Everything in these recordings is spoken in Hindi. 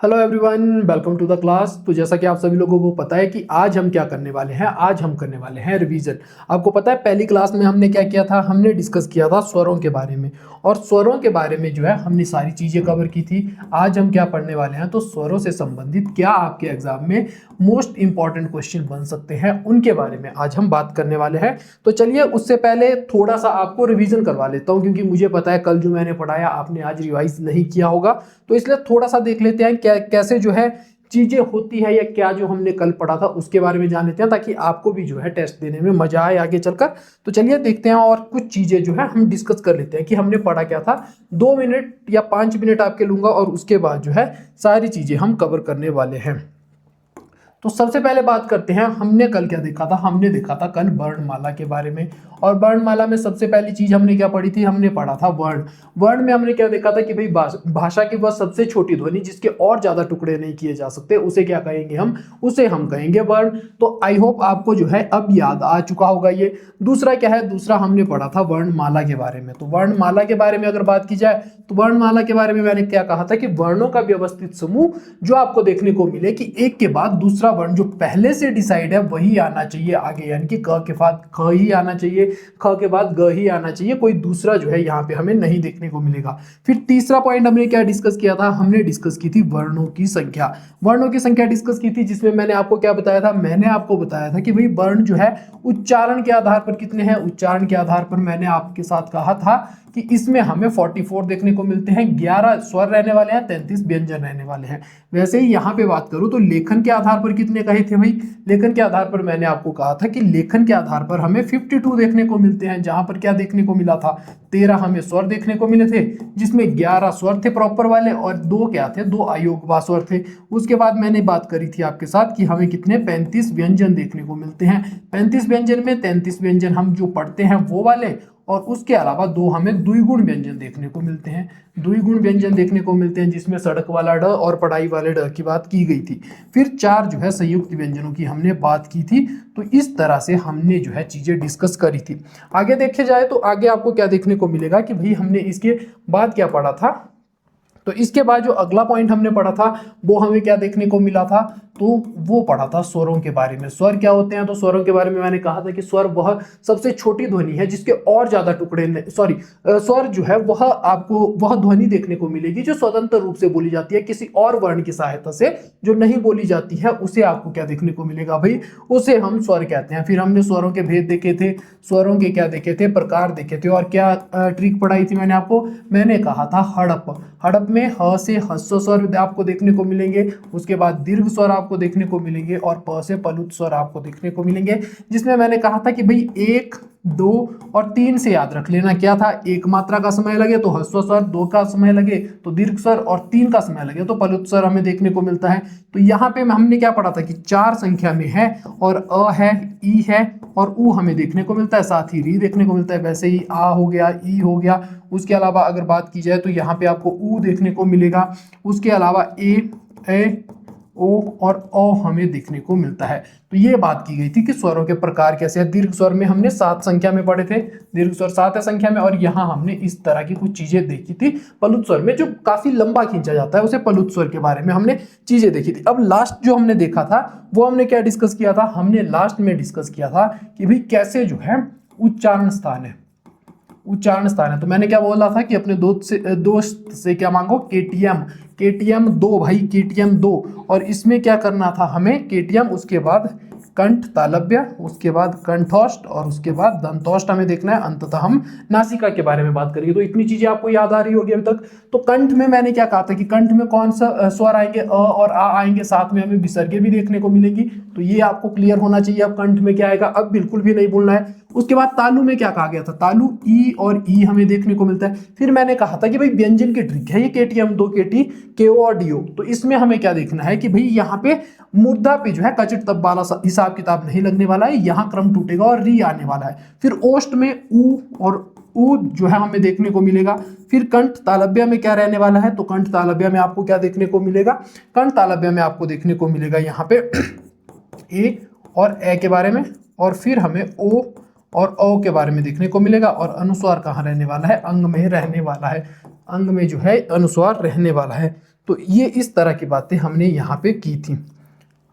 Hello everyone, welcome to the class. तो जैसा कि आप सभी लोगों को पता है कि आज हम क्या करने वाले हैं। आज हम करने वाले हैं रिवीजन। आपको पता है पहली क्लास में हमने क्या किया था, हमने डिस्कस किया था स्वरों के बारे में, और स्वरों के बारे में जो है हमने सारी चीज़ें कवर की थी। आज हम क्या पढ़ने वाले हैं, तो स्वरों से संबंधित क्या आपके एग्जाम में मोस्ट इंपॉर्टेंट क्वेश्चन बन सकते हैं उनके बारे में आज हम बात करने वाले हैं। तो चलिए उससे पहले थोड़ा सा आपको रिवीजन करवा लेता हूँ, क्योंकि मुझे पता है कल जो मैंने पढ़ाया आपने आज रिवाइज नहीं किया होगा। तो इसलिए थोड़ा सा देख लेते हैं कैसे जो है चीजें होती है, या क्या जो हमने कल पढ़ा था उसके बारे में जान लेते हैं, ताकि आपको भी जो है टेस्ट देने में मजा आए आगे चलकर। तो चलिए देखते हैं, और कुछ चीजें जो है हम डिस्कस कर लेते हैं कि हमने पढ़ा क्या था। 2 मिनट या 5 मिनट आपके लूंगा, और उसके बाद जो है सारी चीजें हम कवर करने वाले हैं। तो सबसे पहले बात करते हैं, हमने कल क्या देखा था। हमने देखा था कल वर्णमाला के बारे में, और वर्णमाला में सबसे पहली चीज हमने क्या पढ़ी थी, हमने पढ़ा था वर्ण। वर्ण में हमने क्या देखा था कि भाई भाषा की वह सबसे छोटी ध्वनि जिसके और ज्यादा टुकड़े नहीं किए जा सकते, उसे क्या कहेंगे हम, उसे हम कहेंगे वर्ण। तो आई होप आपको जो है अब याद आ चुका होगा ये। दूसरा क्या है, दूसरा हमने पढ़ा था वर्णमाला के बारे में। तो वर्णमाला के बारे में अगर बात की जाए, तो वर्णमाला के बारे में मैंने क्या कहा था कि वर्णों का व्यवस्थित समूह जो आपको देखने को मिले कि एक के बाद दूसरा वर्ण जो पहले से डिसाइड है वही आना चाहिए आगे, यानी कि क के बाद ख ही आना चाहिए, ख के बाद ग ही आना चाहिए, कोई दूसरा जो है यहाँ पे हमें नहीं देखने को मिलेगा। फिर तीसरा पॉइंट हमने क्या डिस्कस किया था, हमने डिस्कस की थी वर्णों की संख्या। वर्णों की संख्या डिस्कस की थी, जिसमें मैंने आपको क्या बताया था, मैंने आपको बताया था कि भाई वर्ण जो है उच्चारण के आधार पर कितने हैं। उच्चारण के आधार पर मैंने आपके साथ कहा था कि इसमें हमें 44 देखने को मिलते हैं, 11 स्वर रहने वाले हैं, 33 व्यंजन रहने वाले हैं। वैसे ही यहाँ पे बात करूं तो लेखन के आधार पर कितने कहे थे भाई, लेखन के आधार पर मैंने आपको कहा था कि लेखन के आधार पर हमें 52 देखने को मिलते हैं, जहां पर क्या देखने को मिला था, 13 हमें स्वर देखने को मिले थे, जिसमें 11 स्वर थे प्रॉपर वाले, और 2 क्या थे, 2 अयोगवा स्वर थे। उसके बाद मैंने बात करी थी आपके साथ कि हमें कितने 35 व्यंजन देखने को मिलते हैं। 35 व्यंजन में 33 व्यंजन हम जो पढ़ते हैं वो वाले, और उसके अलावा 2 हमें द्विगुण व्यंजन देखने को मिलते हैं। द्विगुण व्यंजन देखने को मिलते हैं, जिसमें सड़क वाला ड और पढ़ाई वाले ड की बात की गई थी। फिर 4 जो है संयुक्त व्यंजनों की हमने बात की थी। तो इस तरह से हमने जो है चीजें डिस्कस करी थी। आगे देखे जाए तो आगे आपको क्या देखने को मिलेगा कि भाई हमने इसके बाद क्या पढ़ा था। तो इसके बाद जो अगला पॉइंट हमने पढ़ा था वो हमें क्या देखने को मिला था, तो वो पढ़ा था स्वरों के बारे में। स्वर क्या होते हैं, तो स्वरों के बारे में मैंने कहा था कि स्वर वह सबसे छोटी ध्वनि है जिसके और ज्यादा टुकड़े स्वर जो है वह आपको वह ध्वनि देखने को मिलेगी जो स्वतंत्र रूप से बोली जाती है, किसी और वर्ण की सहायता से जो नहीं बोली जाती है उसे आपको क्या देखने को मिलेगा भाई, उसे हम स्वर कहते हैं। फिर हमने स्वरों के भेद देखे थे, स्वरों के क्या देखे थे, प्रकार देखे थे, और क्या ट्रिक पढ़ाई थी मैंने आपको, मैंने कहा था हड़प। हड़प में ह से ह्रस्व स्वर आपको देखने को मिलेंगे, उसके बाद दीर्घ स्वर आपको देखने को मिलेंगे, और प से प्लुत स्वर आपको देखने को मिलेंगे। जिसमें मैंने कहा था कि भाई 1, 2 और 3 से याद रख लेना क्या था, 1 मात्रा का समय लगे तो ह्रस्व स्वर, 2 का समय लगे तो दीर्घ स्वर, और 3 का समय लगे तो प्लुत स्वर हमें देखने को मिलता है। तो यहाँ पे हमने क्या पढ़ा था कि 4 संख्या में है, और अ है, ई है, और ऊ हमें देखने को मिलता है, साथ ही री देखने को मिलता है। वैसे ही आ हो गया, ई हो गया। उसके अलावा अगर बात की जाए तो यहाँ पे आपको ऊ देखने को मिलेगा। उसके अलावा ए, ओ और ओ हमें देखने को मिलता है। तो ये बात की गई थी कि स्वरों के प्रकार कैसे हैं। दीर्घ स्वर में हमने 7 संख्या में पढ़े थे, दीर्घ स्वर 7 है संख्या में, और यहाँ हमने इस तरह की कुछ चीजें देखी थी। प्लुत स्वर में जो काफी लंबा खींचा जाता है उसे प्लुत स्वर के बारे में हमने चीजें देखी थी। अब लास्ट जो हमने देखा था वो हमने क्या डिस्कस किया था, हमने लास्ट में डिस्कस किया था कि भाई कैसे जो है उच्चारण स्थान है, उच्चारण स्थान है। तो मैंने क्या बोला था कि अपने दोस्त से क्या मांगो, केटीएम 2 भाई, केटीएम 2। और इसमें क्या करना था हमें, केटीएम, उसके बाद कंठ तालव्य, उसके बाद कंठोष्ठ, और उसके बाद दंतोष्ठ हमें देखना है। अंततः हम नासिका के बारे में बात करेंगे। तो इतनी चीजें आपको याद आ रही होगी अभी तक। तो कंठ में मैंने क्या कहा था कि कंठ में कौन सा स्वर आएंगे, अ और आ आएंगे, साथ में हमें विसर्गे भी देखने को मिलेगी। तो ये आपको क्लियर होना चाहिए। अब कंठ में क्या आएगा, अब बिल्कुल भी नहीं भूलना है। उसके बाद तालु में क्या कहा गया था, तालु ई और ई हमें देखने को मिलता है। फिर मैंने कहा था कि भाई व्यंजन की ट्रिक है ये, केटीएम 2 केटी, केओ और डीओ। तो इसमें हमें क्या देखना है कि भाई यहाँ पे मूर्धा पे जो है कचट तब वाला हिसाब किताब नहीं लगने वाला है, यहाँ क्रम टूटेगा और री आने वाला है। फिर ओष्ठ में ऊ और ऊ जो है हमें देखने को मिलेगा। फिर कंठ तालव्य में क्या रहने वाला है, तो कंठ तालव्य में आपको क्या देखने को मिलेगा, कंठ तालव्य में आपको देखने को मिलेगा यहाँ पे ए और ए के बारे में, और फिर हमें ओ और औ के बारे में देखने को मिलेगा। और अनुस्वार कहाँ रहने वाला है, अंग में रहने वाला है, अंग में जो है अनुस्वार रहने वाला है। तो ये इस तरह की बातें हमने यहाँ पे की थी।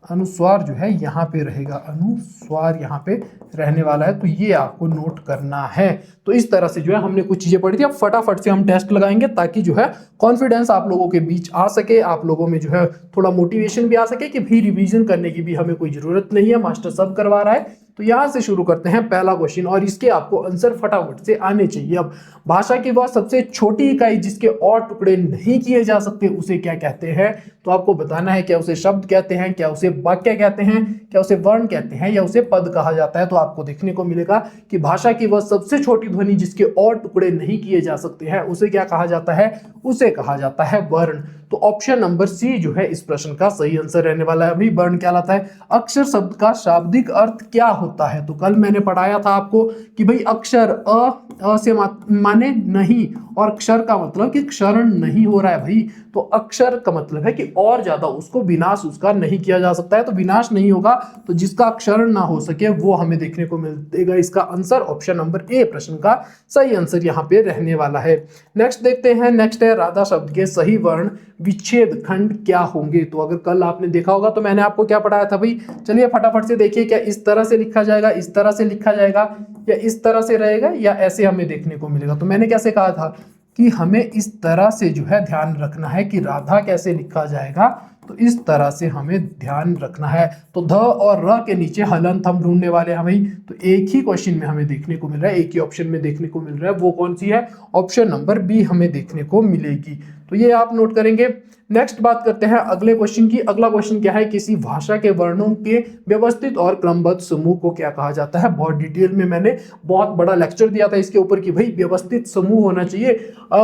अनुस्वार जो है यहाँ पे रहेगा, अनुस्वार यहाँ पे रहने वाला है, तो ये आपको नोट करना है। तो इस तरह से जो है हमने कुछ चीजें पढ़ी थी। अब फटाफट से हम टेस्ट लगाएंगे ताकि जो है कॉन्फिडेंस आप लोगों के बीच आ सके, आप लोगों में जो है थोड़ा मोटिवेशन भी आ सके कि भी रिवीजन करने की भी हमें कोई जरूरत नहीं है, मास्टर सब करवा रहा है। तो यहाँ से शुरू करते हैं पहला क्वेश्चन, और इसके आपको आंसर फटाफट से आने चाहिए। अब भाषा की वह सबसे छोटी इकाई जिसके और टुकड़े नहीं किए जा सकते उसे क्या कहते हैं? तो आपको बताना है, क्या उसे शब्द कहते हैं, क्या उसे वाक्य कहते हैं, क्या उसे वर्ण कहते हैं, या उसे पद कहा जाता है? तो आपको देखने को मिलेगा कि भाषा की वह सबसे छोटी ध्वनि जिसके और टुकड़े नहीं किए जा सकते हैं उसे क्या कहा जाता है? उसे कहा जाता है वर्ण। तो ऑप्शन नंबर सी जो है इस प्रश्न का सही आंसर रहने वाला है। अभी वर्ण क्या लाता है? अक्षर शब्द का शाब्दिक अर्थ क्या होता है? तो कल मैंने पढ़ाया था आपको कि भाई अक्षर अ से माने नहीं, और क्षर का मतलब कि क्षरण नहीं हो रहा है भाई। तो अक्षर का मतलब है कि और ज्यादा उसको विनाश उसका नहीं किया जा सकता है, तो विनाश नहीं होगा, तो जिसका क्षरण ना हो सके वो हमें देखने को मिलेगा। इसका आंसर ऑप्शन नंबर ए प्रश्न का सही आंसर यहाँ पे रहने वाला है। नेक्स्ट देखते हैं, नेक्स्ट है राधा शब्द के सही वर्ण विच्छेद खंड क्या होंगे? तो अगर कल आपने देखा होगा तो मैंने आपको क्या पढ़ाया था भाई, चलिए फटाफट से देखिए। क्या इस तरह से लिखा जाएगा, इस तरह से लिखा जाएगा, या इस तरह से रहेगा, या ऐसे हमें देखने को मिलेगा? तो मैंने कैसे कहा था कि हमें इस तरह से जो है ध्यान रखना है कि राधा कैसे लिखा जाएगा, तो इस तरह से हमें ध्यान रखना है। तो ध और र के नीचे हलंत हम ढूंढने वाले हैं भाई। तो एक ही क्वेश्चन में हमें देखने को मिल रहा है, एक ही ऑप्शन में देखने को मिल रहा है, वो कौन सी है? ऑप्शन नंबर बी हमें देखने को मिलेगी। तो ये आप नोट करेंगे। नेक्स्ट बात करते हैं अगले क्वेश्चन की। अगला क्वेश्चन क्या है? किसी भाषा के वर्णों के व्यवस्थित और क्रमबद्ध समूह को क्या कहा जाता है? बहुत डिटेल में मैंने बहुत बड़ा लेक्चर दिया था इसके ऊपर कि भाई व्यवस्थित समूह होना चाहिए।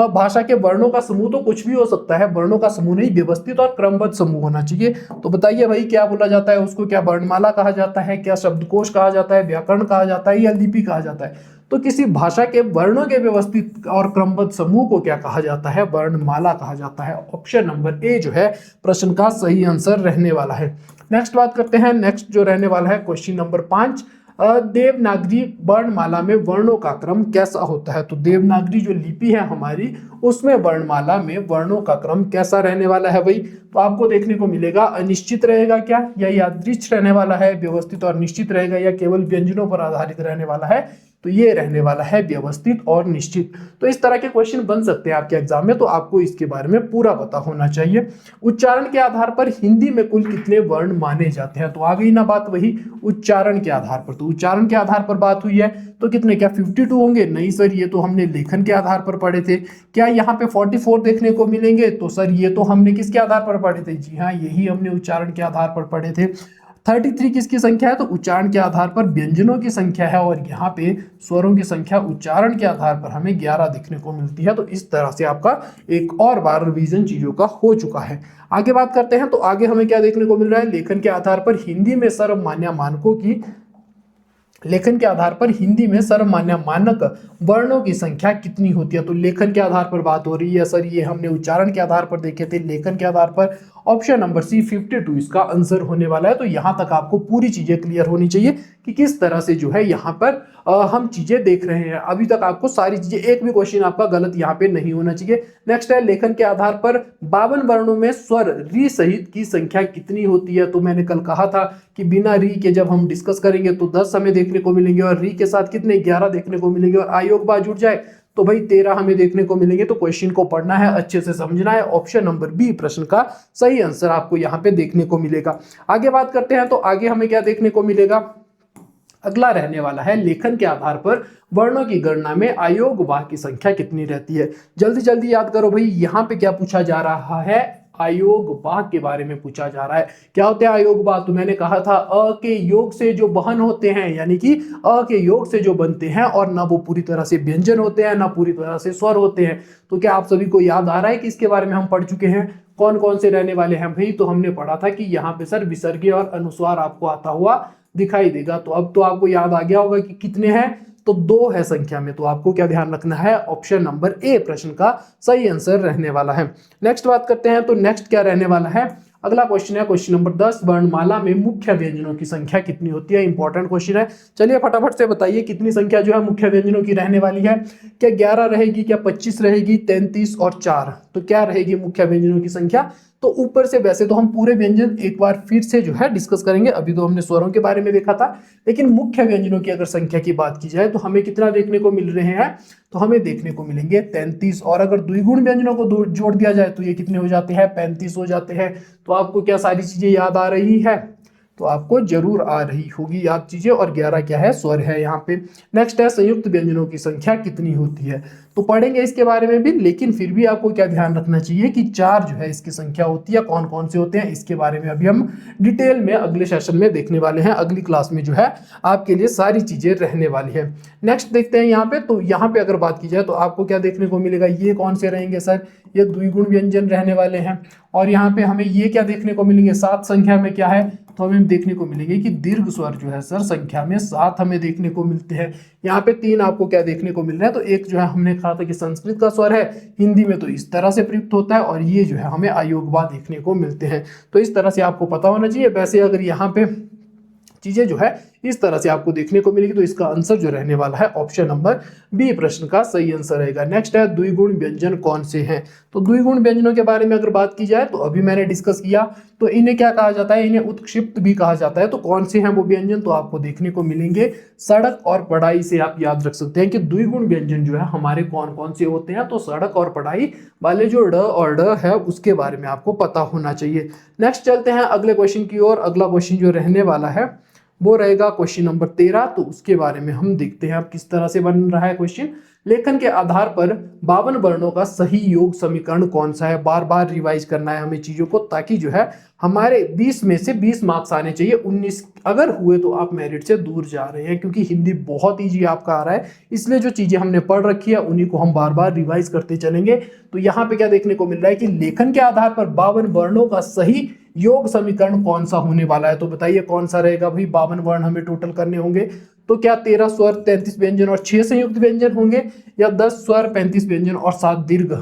भाषा के वर्णों का समूह तो कुछ भी हो सकता है, वर्णों का समूह नहीं, व्यवस्थित और क्रमबद्ध समूह होना चाहिए। तो बताइए भाई क्या बोला जाता है उसको? क्या वर्णमाला कहा जाता है, क्या शब्दकोश कहा जाता है, व्याकरण कहा जाता है, या लिपि कहा जाता है? तो किसी भाषा के वर्णों के व्यवस्थित और क्रमबद्ध समूह को क्या कहा जाता है? वर्णमाला कहा जाता है। ऑप्शन नंबर ए जो है प्रश्न का सही आंसर रहने वाला है। नेक्स्ट बात करते हैं, नेक्स्ट जो रहने वाला है क्वेश्चन नंबर 5, देवनागरी वर्णमाला में वर्णों का क्रम कैसा होता है? तो देवनागरी जो लिपि है हमारी, उसमें वर्णमाला में वर्णों का क्रम कैसा रहने वाला है भाई? तो आपको देखने को मिलेगा अनिश्चित रहेगा क्या, या यादृच्छ रहने वाला है, व्यवस्थित और निश्चित रहेगा, या केवल व्यंजनों पर आधारित रहने वाला है? तो ये रहने वाला है व्यवस्थित और निश्चित। तो इस तरह के क्वेश्चन बन सकते हैं आपके एग्जाम में, तो आपको इसके बारे में पूरा पता होना चाहिए। उच्चारण के आधार पर हिंदी में कुल कितने वर्ण माने जाते हैं? तो आ गई ना बात वही उच्चारण के आधार पर। तो उच्चारण के आधार पर बात हुई है, तो कितने? क्या 52 होंगे? नहीं सर, ये तो हमने लेखन के आधार पर पढ़े थे। क्या यहाँ पे 44 देखने को मिलेंगे? तो सर ये तो हमने किसके आधार पर पढ़े थे? जी हाँ, यही हमने उच्चारण के आधार पर पढ़े थे। 33 किसकी संख्या है? तो उच्चारण के आधार पर व्यंजनों की संख्या है, और यहाँ पे स्वरों की संख्या उच्चारण के आधार पर हमें 11 देखने को मिलती है। तो इस तरह से आपका एक और बार रिवीजन चीजों का हो चुका है। आगे बात करते हैं, तो आगे हमें क्या देखने को मिल रहा है? लेखन के आधार पर हिंदी में सर्वमान्य मानकों की लेखन के आधार पर हिंदी में सर्वमान्य मानक वर्णों की संख्या कितनी होती है? तो लेखन के आधार पर बात हो रही है सर, ये हमने उच्चारण के आधार पर देखे थे, लेखन के आधार पर ऑप्शन नंबर सी 52 इसका आंसर होने वाला है। तो यहां तक आपको पूरी चीजें क्लियर होनी चाहिए कि किस तरह से जो है यहाँ पर हम चीजें देख रहे हैं। अभी तक आपको सारी चीजें, एक भी क्वेश्चन आपका गलत यहाँ पे नहीं होना चाहिए। नेक्स्ट है, लेखन के आधार पर 52 वर्णों में स्वर री सहित की संख्या कितनी होती है? तो मैंने कल कहा था कि बिना री के जब हम डिस्कस करेंगे तो 10 हमें देखने को मिलेंगे, और री के साथ कितने? 11 देखने को मिलेंगे, और आयोग बार जुड़ जाए तो भाई 13 हमें देखने को मिलेंगे। तो क्वेश्चन को पढ़ना है, अच्छे से समझना है। ऑप्शन नंबर बी प्रश्न का सही आंसर आपको यहाँ पे देखने को मिलेगा। आगे बात करते हैं, तो आगे हमें क्या देखने को मिलेगा? अगला रहने वाला है, लेखन के आधार पर वर्णों की गणना में अयोग वाह की संख्या कितनी रहती है? जल्दी जल्दी याद करो भाई, यहाँ पे क्या पूछा जा रहा है? अयोग वाह के बारे में पूछा जा रहा है। क्या होते हैं अयोग वाह? तो मैंने कहा था अ के योग से जो बहन होते हैं, यानी कि अ के योग से जो बनते हैं, और ना वो पूरी तरह से व्यंजन होते हैं, ना पूरी तरह से स्वर होते हैं। तो क्या आप सभी को याद आ रहा है कि इसके बारे में हम पढ़ चुके हैं? कौन कौन से रहने वाले हैं भाई? तो हमने पढ़ा था कि यहाँ पे सर विसर्गीय और अनुस्वार आपको आता हुआ दिखाई देगा। तो अब तो आपको याद आ गया होगा कि कितने हैं? तो 2 है संख्या में। तो आपको क्या ध्यान रखना है? ऑप्शन नंबर ए प्रश्न का सही आंसर रहने वाला है। नेक्स्ट बात करते हैं, तो नेक्स्ट क्या रहने वाला है? अगला क्वेश्चन है क्वेश्चन नंबर 10, वर्णमाला में मुख्य व्यंजनों की संख्या कितनी होती है? इंपॉर्टेंट क्वेश्चन है। चलिए फटाफट से बताइए कितनी संख्या जो है मुख्य व्यंजनों की रहने वाली है? क्या 11 रहेगी, क्या 25 रहेगी, 33 और 4? तो क्या रहेगी मुख्य व्यंजनों की संख्या। तो ऊपर से वैसे तो हम पूरे व्यंजन एक बार फिर से जो है डिस्कस करेंगे, अभी तो हमने स्वरों के बारे में देखा था, लेकिन मुख्य व्यंजनों की अगर संख्या की बात की जाए तो हमें कितना देखने को मिल रहे हैं, तो हमें देखने को मिलेंगे 33। और अगर द्विगुण व्यंजनों को जोड़ दिया जाए तो ये कितने हो जाते हैं, 35 हो जाते हैं। तो आपको क्या सारी चीजें याद आ रही है, तो आपको जरूर आ रही होगी याद चीजें। और 11 क्या है, स्वर है यहाँ पे। नेक्स्ट है संयुक्त व्यंजनों की संख्या कितनी होती है, तो पढ़ेंगे इसके बारे में भी, लेकिन फिर भी आपको क्या ध्यान रखना चाहिए कि 4 जो है इसकी संख्या होती है। कौन कौन से होते हैं इसके बारे में अभी हम डिटेल में अगले सेशन में देखने वाले हैं, अगली क्लास में जो है आपके लिए सारी चीजें रहने वाली है। नेक्स्ट देखते हैं यहाँ पे, तो यहाँ पे अगर बात की जाए तो आपको क्या देखने को मिलेगा, ये कौन से रहेंगे सर, ये द्विगुण व्यंजन रहने वाले हैं। और यहाँ पे हमें ये क्या देखने को मिलेंगे, 7 संख्या में क्या है, तो हमें देखने को मिलेंगे कि दीर्घ स्वर जो है सर संख्या में 7 हमें देखने को मिलते हैं। यहाँ पे 3 आपको क्या देखने को मिल रहा है, तो एक जो है हमने कहा था कि संस्कृत का स्वर है, हिंदी में तो इस तरह से प्रयुक्त होता है, और ये जो है हमें अयोगवा देखने को मिलते हैं। तो इस तरह से आपको पता होना चाहिए। वैसे अगर यहाँ पे चीजें जो है इस तरह से आपको देखने को मिलेगी, तो इसका आंसर जो रहने वाला है ऑप्शन नंबर बी प्रश्न का सही आंसर रहेगा। नेक्स्ट है द्विगुण व्यंजन कौन से हैं, तो द्विगुण व्यंजनों के बारे में अगर बात की जाए तो अभी मैंने डिस्कस किया, तो इन्हें क्या कहा जाता है, इन्हें उत्क्षिप्त भी कहा जाता है। तो कौन से हैं वो व्यंजन, तो आपको देखने को मिलेंगे सड़क और पढ़ाई से आप याद रख सकते हैं कि द्विगुण व्यंजन जो है हमारे कौन कौन से होते हैं। तो सड़क और पढ़ाई वाले जो ड और ड है उसके बारे में आपको पता होना चाहिए। नेक्स्ट चलते हैं अगले क्वेश्चन की ओर। अगला क्वेश्चन जो रहने वाला है वो रहेगा क्वेश्चन नंबर 13। तो उसके बारे में हम देखते हैं अब किस तरह से बन रहा है क्वेश्चन। लेखन के आधार पर 52 वर्णों का सही योग समीकरण कौन सा है। बार बार रिवाइज करना है हमें चीजों को, ताकि जो है हमारे 20 में से 20 मार्क्स आने चाहिए। 19 अगर हुए तो आप मेरिट से दूर जा रहे हैं, क्योंकि हिंदी बहुत ईजी आपका आ रहा है, इसलिए जो चीजें हमने पढ़ रखी है उन्हीं को हम बार बार रिवाइज करते चलेंगे। तो यहाँ पे क्या देखने को मिल रहा है कि लेखन के आधार पर 52 वर्णों का सही योग समीकरण कौन सा होने वाला है। तो बताइए कौन सा रहेगा भाई। 52 वर्ण हमें टोटल करने होंगे, तो क्या 13 स्वर 33 व्यंजन और 6 संयुक्त व्यंजन होंगे, या 10 स्वर 35 व्यंजन और 7 दीर्घ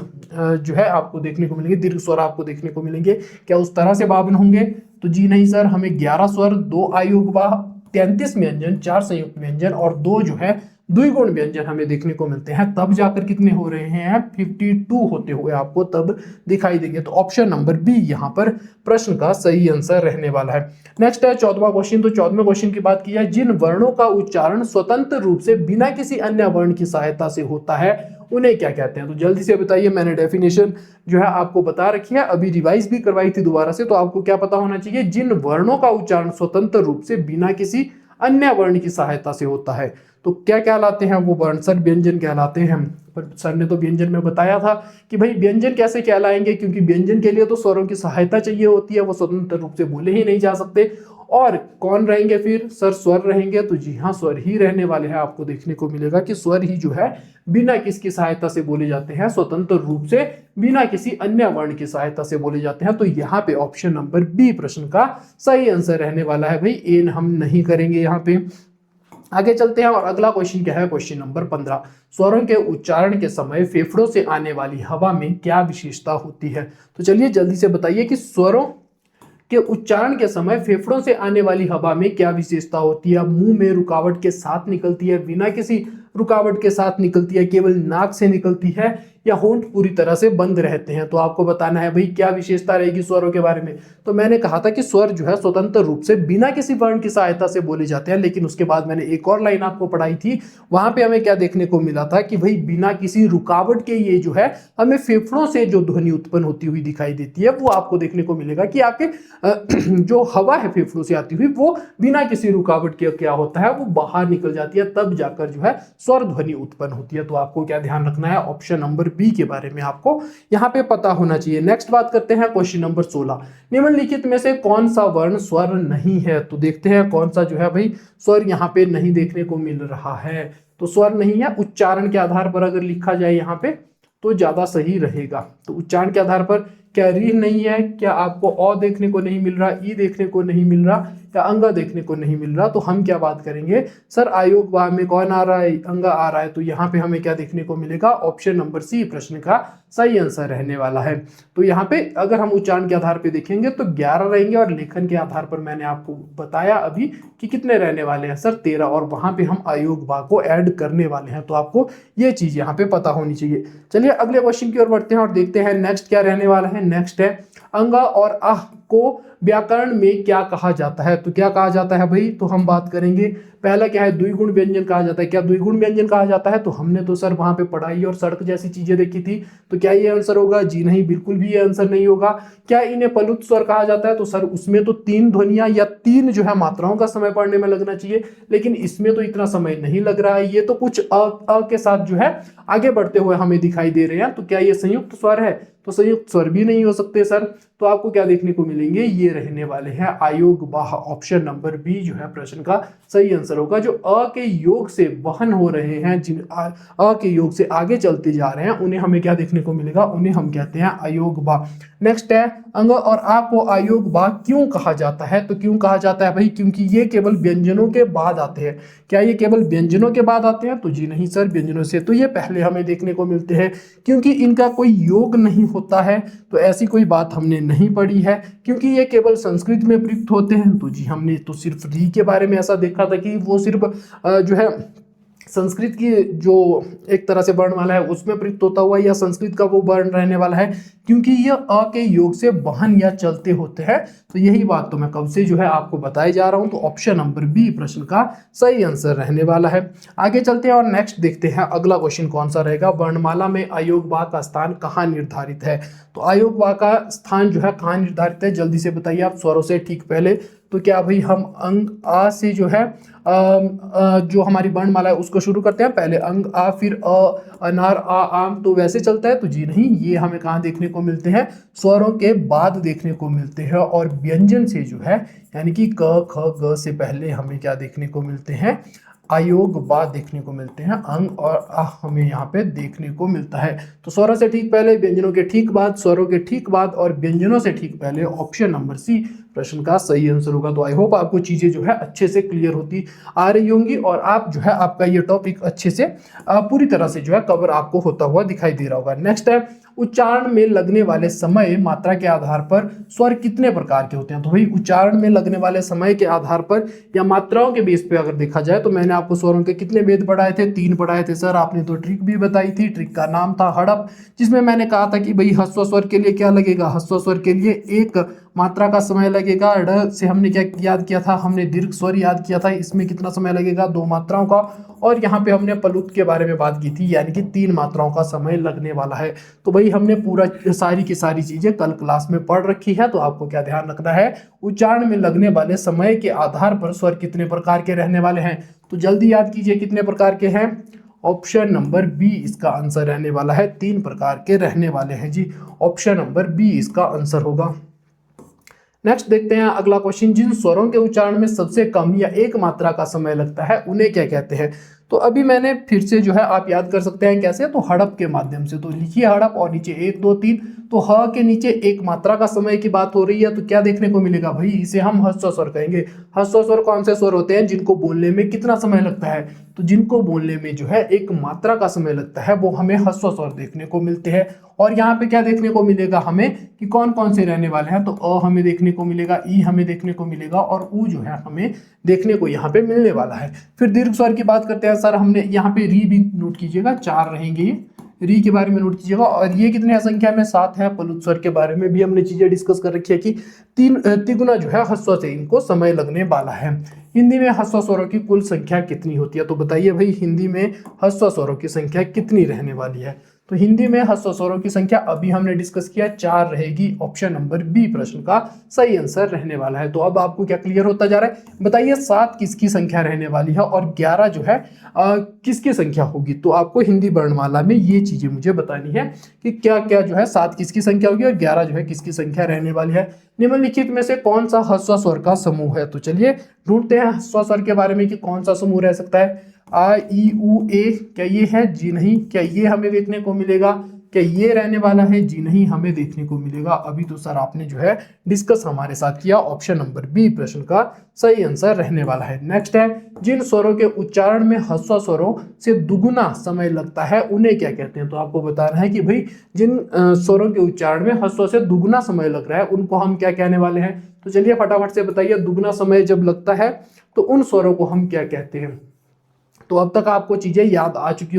जो है आपको देखने को मिलेंगे, दीर्घ स्वर आपको देखने को मिलेंगे। क्या उस तरह से 52 होंगे, तो जी नहीं सर, हमें 11 स्वर 2 आयुग्मा 33 व्यंजन 4 संयुक्त व्यंजन और 2 जो है द्विगुण व्यंजन हमें देखने को मिलते हैं। तब जाकर कितने हो रहे हैं, 52 होते हुए आपको तब दिखाई देंगे। तो ऑप्शन नंबर बी यहाँ पर प्रश्न का सही आंसर रहने वाला है। नेक्स्ट है 14वां क्वेश्चन। तो 14वें क्वेश्चन की बात की जाए, जिन वर्णों का उच्चारण स्वतंत्र रूप से बिना किसी अन्य वर्ण की सहायता से होता है उन्हें क्या कहते हैं। तो जल्दी से बताइए, मैंने डेफिनेशन जो है आपको बता रखी है, अभी रिवाइज भी करवाई थी दोबारा से। तो आपको क्या पता होना चाहिए, जिन वर्णों का उच्चारण स्वतंत्र रूप से बिना किसी अन्य वर्ण की सहायता से होता है, तो क्या कहलाते हैं वो वर्ण, सर व्यंजन कहलाते हैं। पर सर ने तो व्यंजन में बताया था कि भाई व्यंजन कैसे कहलाएंगे, क्योंकि व्यंजन के लिए तो स्वरों की सहायता चाहिए होती है, वो स्वतंत्र रूप से बोले ही नहीं जा सकते। और कौन रहेंगे फिर, सर स्वर रहेंगे। तो जी हाँ, स्वर ही रहने वाले हैं। आपको देखने को मिलेगा कि स्वर ही जो है बिना किसकी सहायता से बोले जाते हैं, स्वतंत्र रूप से बिना किसी अन्य वर्ण की सहायता से बोले जाते हैं। तो यहाँ पे ऑप्शन नंबर बी प्रश्न का सही आंसर रहने वाला है भाई। ए हम नहीं करेंगे यहाँ पे। आगे चलते हैं और अगला क्वेश्चन क्या है, क्वेश्चन नंबर 15। स्वरों के उच्चारण के समय फेफड़ों से आने वाली हवा में क्या विशेषता होती है। तो चलिए जल्दी से बताइए कि स्वरों के उच्चारण के समय फेफड़ों से आने वाली हवा में क्या विशेषता होती है। मुंह में रुकावट के साथ निकलती है, बिना किसी रुकावट के साथ निकलती है, केवल नाक से निकलती है, या होंठ पूरी तरह से बंद रहते हैं। तो आपको बताना है भाई क्या विशेषता रहेगी स्वरों के बारे में। तो मैंने कहा था कि स्वर जो है स्वतंत्र रूप से बिना किसी वर्ण की सहायता से बोले जाते हैं, लेकिन उसके बाद मैंने एक और लाइन आपको पढ़ाई थी, वहां पे हमें क्या देखने को मिला था कि भाई बिना किसी रुकावट के ये जो है हमें फेफड़ों से जो ध्वनि उत्पन्न होती हुई दिखाई देती है, वो आपको देखने को मिलेगा कि आपके जो हवा है फेफड़ों से आती हुई वो बिना किसी रुकावट के क्या होता है, वो बाहर निकल जाती है, तब जाकर जो है स्वर ध्वनि उत्पन्न होती है। तो आपको क्या ध्यान रखना है, ऑप्शन नंबर बी के बारे में आपको यहाँ पे पता होना चाहिए। नेक्स्ट बात करते हैं क्वेश्चन नंबर 16। निम्नलिखित में से कौन सा वर्ण स्वर नहीं है। तो देखते हैं कौन सा जो है भाई स्वर यहाँ पे नहीं देखने को मिल रहा है। तो स्वर नहीं है, उच्चारण के आधार पर अगर लिखा जाए यहाँ पे तो ज्यादा सही रहेगा। तो उच्चारण के आधार पर क्या री नहीं है, क्या आपको अ देखने को नहीं मिल रहा, ई देखने को नहीं मिल रहा, या अंगा देखने को नहीं मिल रहा, तो हम क्या बात करेंगे सर आयोग बा में कौन आ रहा है, अंगा आ रहा है, तो यहाँ पे हमें क्या देखने को मिलेगा, ऑप्शन नंबर सी प्रश्न का सही आंसर रहने वाला है। तो यहाँ पे अगर हम उच्चारण के आधार पे देखेंगे तो 11 रहेंगे, और लेखन के आधार पर मैंने आपको बताया अभी कि कितने रहने वाले हैं सर 13, और वहां पे हम आयोग बा को ऐड करने वाले हैं, तो आपको ये चीज यहाँ पे पता होनी चाहिए। चलिए अगले क्वेश्चन की ओर बढ़ते हैं और देखते हैं नेक्स्ट क्या रहने वाला है। नेक्स्ट है अंगा और आह को व्याकरण में क्या कहा जाता है, तो क्या कहा जाता है भाई, तो हम बात करेंगे पहला क्या है, द्विगुण व्यंजन कहा जाता है। क्या द्विगुण व्यंजन कहा जाता है, तो हमने तो सर वहां पे पढ़ाई और सड़क जैसी चीजें देखी थी, तो क्या ये आंसर होगा, जी नहीं, बिल्कुल भी ये आंसर नहीं होगा। क्या इन्हें पलुत स्वर कहा जाता है, तो सर उसमें तो 3 ध्वनियां या 3 जो है मात्राओं का समय पढ़ने में लगना चाहिए, लेकिन इसमें तो इतना समय नहीं लग रहा है, ये तो कुछ अ के साथ जो है आगे बढ़ते हुए हमें दिखाई दे रहे हैं, तो क्या ये संयुक्त स्वर है, तो संयुक्त स्वर भी नहीं हो सकते सर, तो आपको क्या देखने को मिलेंगे, ये रहने वाले हैं आयोग बाह, ऑप्शन नंबर बी जो है प्रश्न का सही आंसर होगा। जो अ के योग से वहन हो रहे हैं, जिन अ के योग से आगे चलते जा रहे हैं, उन्हें हमें क्या देखने को मिलेगा, उन्हें हम कहते हैं आयोग बाह। नेक्स्ट है अंग और आ को आयोग बाह क्यों कहा जाता है, तो क्यों कहा जाता है भाई, क्योंकि ये केवल व्यंजनों के बाद आते हैं। क्या ये केवल व्यंजनों के बाद आते हैं, तो जी नहीं सर, व्यंजनों से तो ये पहले हमें देखने को मिलते हैं, क्योंकि इनका कोई योग नहीं होता है, तो ऐसी कोई बात हमने नहीं पढ़ी है। क्योंकि ये केवल संस्कृत में प्रयुक्त होते हैं, तो जी हमने तो सिर्फ री के बारे में ऐसा देखा था कि वो सिर्फ जो है संस्कृत की जो एक तरह से वर्णमाला है उसमें प्रयुक्त होता हुआ, या संस्कृत का वो वर्ण रहने वाला है, क्योंकि ये अ के योग से वाहन या चलते होते हैं। तो यही बात तो मैं कब से जो है आपको बताए जा रहा हूं, तो ऑप्शन नंबर बी प्रश्न का सही आंसर रहने वाला है। आगे चलते हैं और नेक्स्ट देखते हैं अगला क्वेश्चन कौन सा रहेगा, वर्णमाला में आयोग बा का स्थान कहाँ निर्धारित है, तो आयोग बा का स्थान जो है कहाँ निर्धारित है, जल्दी से बताइए आप स्वरों से ठीक पहले। तो क्या भाई हम अंग आ से जो है जो हमारी वर्णमाला है उसको शुरू करते हैं, पहले अंग आ फिर अनार आ आम, तो वैसे चलता है, तो जी नहीं, ये हमें कहाँ देखने को मिलते हैं, स्वरों के बाद देखने को मिलते हैं, और व्यंजन से जो है यानी कि क ख ग से पहले हमें क्या देखने को मिलते हैं, आयोग बा देखने को मिलते हैं, अंग और आह हमें यहाँ पे देखने को मिलता है। तो स्वरों से ठीक पहले, व्यंजनों के ठीक बाद, स्वरों के ठीक बाद और व्यंजनों से ठीक पहले, ऑप्शन नंबर सी प्रश्न का सही आंसर होगा। तो आई होप आपको चीजें जो है अच्छे से क्लियर होती आ रही होंगी, और आप जो है आपका ये टॉपिक अच्छे से पूरी तरह से जो है कवर आपको होता हुआ दिखाई दे रहा होगा। नेक्स्ट है उच्चारण में लगने वाले समय मात्रा के आधार पर स्वर कितने प्रकार के होते हैं, तो भाई उच्चारण में लगने वाले समय के आधार पर या मात्राओं के बेस पे अगर देखा जाए, तो मैंने आपको स्वरों के कितने भेद पढ़ाए थे, 3 पढ़ाए थे सर, आपने तो ट्रिक भी बताई थी, ट्रिक का नाम था हड़प, जिसमें मैंने कहा था कि भाई ह्रस्व स्वर के लिए क्या लगेगा, ह्रस्व स्वर के लिए 1 मात्रा का समय लगेगा, ड से हमने क्या याद किया था, हमने दीर्घ स्वर याद किया था, इसमें कितना समय लगेगा, 2 मात्राओं का, और यहाँ पे हमने पलुत के बारे में बात की थी, यानी कि 3 मात्राओं का समय लगने वाला है। तो भाई हमने पूरा सारी की सारी चीजें कल क्लास में पढ़ रखी है, तो आपको क्या ध्यान रखना है, उच्चारण में लगने वाले समय के आधार पर स्वर कितने प्रकार के रहने वाले हैं, तो जल्दी याद कीजिए कितने प्रकार के हैं, ऑप्शन नंबर बी इसका आंसर रहने वाला है, 3 प्रकार के रहने वाले हैं जी, ऑप्शन नंबर बी इसका आंसर होगा। नेक्स्ट देखते हैं अगला क्वेश्चन, जिन स्वरों के उच्चारण में सबसे कम या 1 मात्रा का समय लगता है उन्हें क्या कहते हैं, तो अभी मैंने फिर से जो है आप याद कर सकते हैं कैसे, तो हड़प के माध्यम से, तो लिखिए हड़प और नीचे 1 2 3, तो ह के नीचे 1 मात्रा का समय की बात हो रही है, तो क्या देखने को मिलेगा भाई, इसे हम ह्रस्व स्वर कहेंगे। ह्रस्व स्वर कौन से स्वर होते हैं, जिनको बोलने में कितना समय लगता है, तो जिनको बोलने में जो है 1 मात्रा का समय लगता है वो हमें ह्रस्व स्वर देखने को मिलते हैं। और यहाँ पे क्या देखने को मिलेगा हमें कि कौन कौन से रहने वाले हैं, तो अ हमें देखने को मिलेगा, ई हमें देखने को मिलेगा, और ऊ जो है हमें देखने को यहाँ पे मिलने वाला है। फिर दीर्घ स्वर की बात करते हैं सर, हमने यहाँ पे री भी नोट कीजिएगा, 4 रहेंगे ये, री के बारे में नोट कीजिएगा, और ये कितने संख्या में 7 है। पलुत स्वर के बारे में भी हमने चीजें डिस्कस कर रखी है कि 3 तिगुना जो है ह्रस्व से इनको समय लगने वाला है। हिंदी में ह्रस्व स्वरों की कुल संख्या कितनी होती है, तो बताइए भाई हिंदी में ह्रस्व स्वरों की संख्या कितनी रहने वाली है, तो हिंदी में ह्रस्व स्वरों की संख्या अभी हमने डिस्कस किया 4 रहेगी, ऑप्शन नंबर बी प्रश्न का सही आंसर रहने वाला है। तो अब आपको क्या क्लियर होता जा रहा है, बताइए 7 किसकी संख्या रहने वाली है और 11 जो है किसकी संख्या होगी, तो आपको हिंदी वर्णमाला में ये चीजें मुझे बतानी है कि क्या क्या जो है 7 किसकी संख्या होगी और 11 जो है किसकी संख्या रहने वाली है। निम्नलिखित में से कौन सा ह्रस्व स्वर का समूह है, तो चलिए ढूंढते हैं ह्रस्व स्वर के बारे में कि कौन सा समूह रह सकता है। आ ई उ ए, क्या ये है, जी नहीं, क्या ये हमें देखने को मिलेगा, क्या ये रहने वाला है? जी नहीं, हमें देखने को मिलेगा। अभी तो सर आपने जो है डिस्कस हमारे साथ किया, ऑप्शन नंबर बी प्रश्न का सही आंसर रहने वाला है। नेक्स्ट है, जिन स्वरों के उच्चारण में ह्रस्व स्वरों से दुगुना समय लगता है उन्हें क्या कहते हैं? तो आपको बताना है कि भाई जिन स्वरों के उच्चारण में ह्रस्व से दुगुना समय लग रहा है उनको हम क्या कहने वाले हैं? तो चलिए फटाफट से बताइए, दुगुना समय जब लगता है तो उन स्वरों को हम क्या कहते हैं? तो अब तक आपको चीजें याद आ चुकी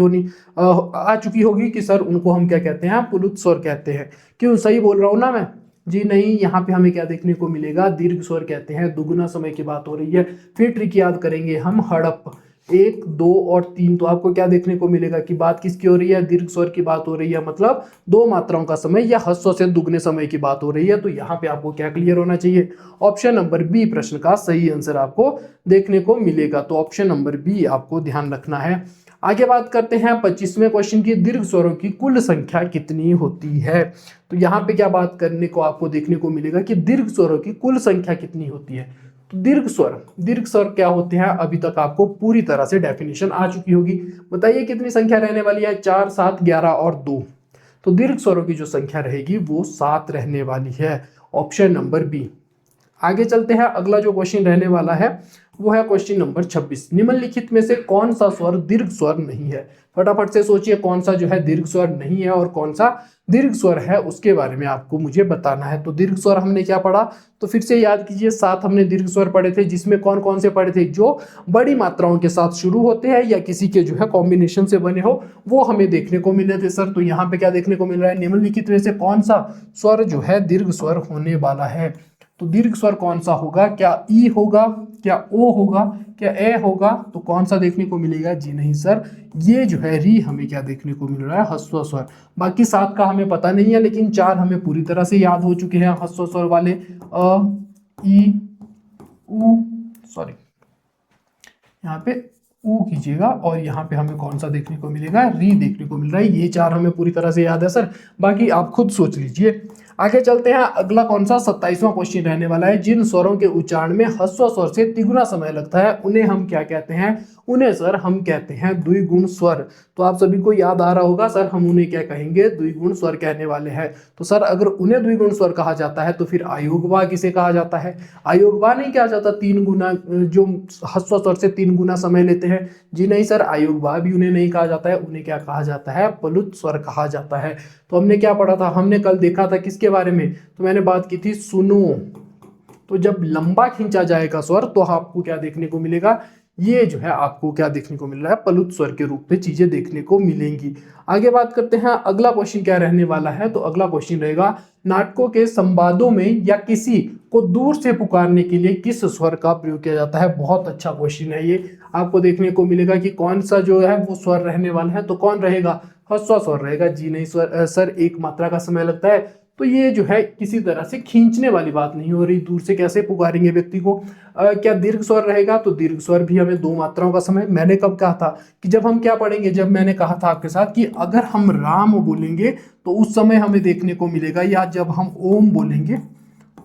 होगी कि सर उनको हम क्या कहते हैं? पुलुत स्वर कहते हैं। क्यों, सही बोल रहा हूं ना मैं? जी नहीं, यहाँ पे हमें क्या देखने को मिलेगा? दीर्घ स्वर कहते हैं। दुगुना समय की बात हो रही है। फिर ट्रिक याद करेंगे हम, हड़प 1, 2 और 3। तो आपको क्या देखने को मिलेगा कि बात किसकी हो रही है? दीर्घ स्वर की बात हो रही है, मतलब दो मात्राओं का समय या ह्रस्व से दुगने समय की बात हो रही है। तो यहाँ पे आपको क्या क्लियर होना चाहिए? ऑप्शन नंबर बी प्रश्न का सही आंसर आपको देखने को मिलेगा। तो ऑप्शन नंबर बी आपको ध्यान रखना है। आगे बात करते हैं 25वें क्वेश्चन की, दीर्घ स्वरों की कुल संख्या कितनी होती है? तो यहाँ पे क्या बात करने को आपको देखने को मिलेगा कि दीर्घ स्वरों की कुल संख्या कितनी होती है? तो दीर्घ स्वर क्या होते हैं? अभी तक आपको पूरी तरह से डेफिनेशन आ चुकी होगी। बताइए कितनी संख्या रहने वाली है? 4, 7, 11 और 2। तो दीर्घ स्वरों की जो संख्या रहेगी वो 7 रहने वाली है, ऑप्शन नंबर बी। आगे चलते हैं, अगला जो क्वेश्चन रहने वाला है वो है क्वेश्चन नंबर 26। निम्नलिखित में से कौन सा स्वर दीर्घ स्वर नहीं है? फटाफट से सोचिए कौन सा जो है दीर्घ स्वर नहीं है और कौन सा दीर्घ स्वर है, उसके बारे में आपको मुझे बताना है। तो दीर्घ स्वर हमने क्या पढ़ा? तो फिर से याद कीजिए, 7 हमने दीर्घ स्वर पढ़े थे, जिसमें कौन कौन से पढ़े थे? जो बड़ी मात्राओं के साथ शुरू होते हैं या किसी के जो है कॉम्बिनेशन से बने हो, वो हमें देखने को मिले थे सर। तो यहाँ पे क्या देखने को मिल रहा है? निम्नलिखित में से कौन सा स्वर जो है दीर्घ स्वर होने वाला है? तो दीर्घ स्वर कौन सा होगा? क्या ई होगा, क्या ओ होगा, क्या ए होगा? तो कौन सा देखने को मिलेगा? जी नहीं सर, ये जो है री हमें क्या देखने को मिल रहा है? ह्रस्व स्वर। बाकी 7 का हमें पता नहीं है, लेकिन 4 हमें पूरी तरह से याद हो चुके हैं ह्रस्व स्वर वाले। अ, ई, उ, सॉरी यहाँ पे ऊ कीजिएगा, और यहाँ पे हमें कौन सा देखने को मिलेगा? री देखने को मिल रहा है। ये 4 हमें पूरी तरह से याद है सर, बाकी आप खुद सोच लीजिए। आगे चलते हैं, अगला कौन सा 27वां क्वेश्चन रहने वाला है। जिन स्वरों के उच्चारण में ह्रस्व स्वर से तिगुना समय लगता है उन्हें हम क्या कहते हैं? उन्हें सर हम कहते हैं द्विगुण स्वर। तो आप सभी को याद आ रहा होगा सर, हम उन्हें क्या कहेंगे? द्विगुण स्वर कहने वाले हैं। तो सर अगर उन्हें द्विगुण स्वर कहा जाता है तो फिर अयोगवा किसे कहा जाता है? अयोगवा नहीं कहा जाता 3 गुना, जो ह्रस्व स्वर से 3 गुना समय लेते हैं। जी नहीं सर, अयोगवा भी उन्हें नहीं कहा जाता है, उन्हें क्या कहा जाता है? प्लुत स्वर कहा जाता है। तो हमने क्या पढ़ा था? हमने कल देखा था किसके बारे में? तो मैंने बात की थी सुनो। तो जब लंबा खींचा जाएगा स्वर तो आपको क्या देखने को मिलेगा? ये जो है आपको क्या देखने को मिल रहा है? प्लुत स्वर के रूप में चीजें देखने को मिलेंगी। आगे बात करते हैं, अगला क्वेश्चन क्या रहने वाला है? तो अगला क्वेश्चन रहेगा, नाटकों के संवादों में या किसी को दूर से पुकारने के लिए किस स्वर का प्रयोग किया जाता है? बहुत अच्छा क्वेश्चन है ये। आपको देखने को मिलेगा कि कौन सा जो है वो स्वर रहने वाला है। तो कौन रहेगा? ह्रस्व स्वर रहेगा। जी नहीं सर, एक मात्रा का समय लगता है। तो ये जो है किसी तरह से खींचने वाली बात नहीं हो रही। दूर से कैसे पुकारेंगे व्यक्ति को? क्या दीर्घ स्वर रहेगा? तो दीर्घ स्वर भी हमें 2 मात्राओं का समय। मैंने कब कहा था कि जब हम क्या पढ़ेंगे? जब मैंने कहा था आपके साथ कि अगर हम राम बोलेंगे तो उस समय हमें देखने को मिलेगा, या जब हम ओम बोलेंगे,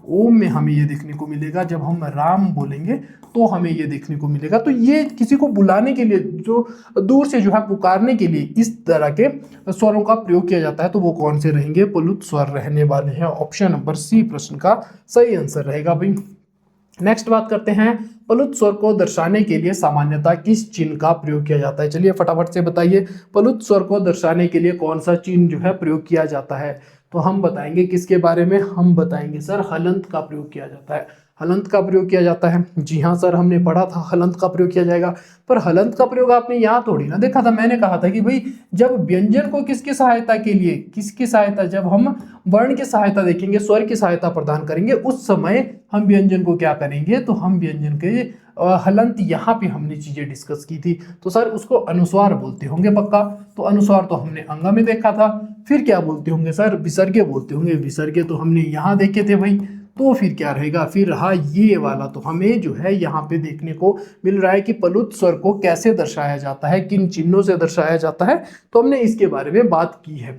ओम में हमें ये देखने को मिलेगा, जब हम राम बोलेंगे तो हमें ये देखने को मिलेगा। तो ये किसी को बुलाने के लिए, जो दूर से जो है पुकारने के लिए इस तरह के स्वरों का प्रयोग किया जाता है। तो वो कौन से रहेंगे? प्लुत स्वर रहने वाले हैं। ऑप्शन नंबर सी प्रश्न का सही आंसर रहेगा भाई। नेक्स्ट बात करते हैं, प्लुत स्वर को दर्शाने के लिए सामान्यतः किस चिन्ह का प्रयोग किया जाता है? चलिए फटाफट से बताइए, प्लुत स्वर को दर्शाने के लिए कौन सा चिन्ह जो है प्रयोग किया जाता है? तो हम बताएंगे किसके बारे में? हम बताएंगे सर हलंत का प्रयोग किया जाता है। हलंत का प्रयोग किया जाता है। जी हाँ सर, हमने पढ़ा था हलंत का प्रयोग किया जाएगा। पर हलंत का प्रयोग आपने यहाँ थोड़ी ना देखा था। मैंने कहा था कि भाई जब व्यंजन को किसकी सहायता के लिए, किसकी सहायता, जब हम वर्ण की सहायता देखेंगे, स्वर की सहायता प्रदान करेंगे, उस समय हम व्यंजन को क्या करेंगे? तो हम व्यंजन के हलंत, यहाँ पे हमने चीजें डिस्कस की थी। तो सर उसको अनुस्वार बोलते होंगे पक्का। तो अनुस्वार तो हमने अंग में देखा था। फिर क्या बोलते होंगे सर? विसर्गे बोलते होंगे। विसर्गे तो हमने यहाँ देखे थे भाई। तो फिर क्या रहेगा? फिर रहा ये वाला। तो हमें जो है यहाँ पे देखने को मिल रहा है कि प्लुत स्वर को कैसे दर्शाया जाता है, किन चिन्हों से दर्शाया जाता है। तो हमने इसके बारे में बात की है।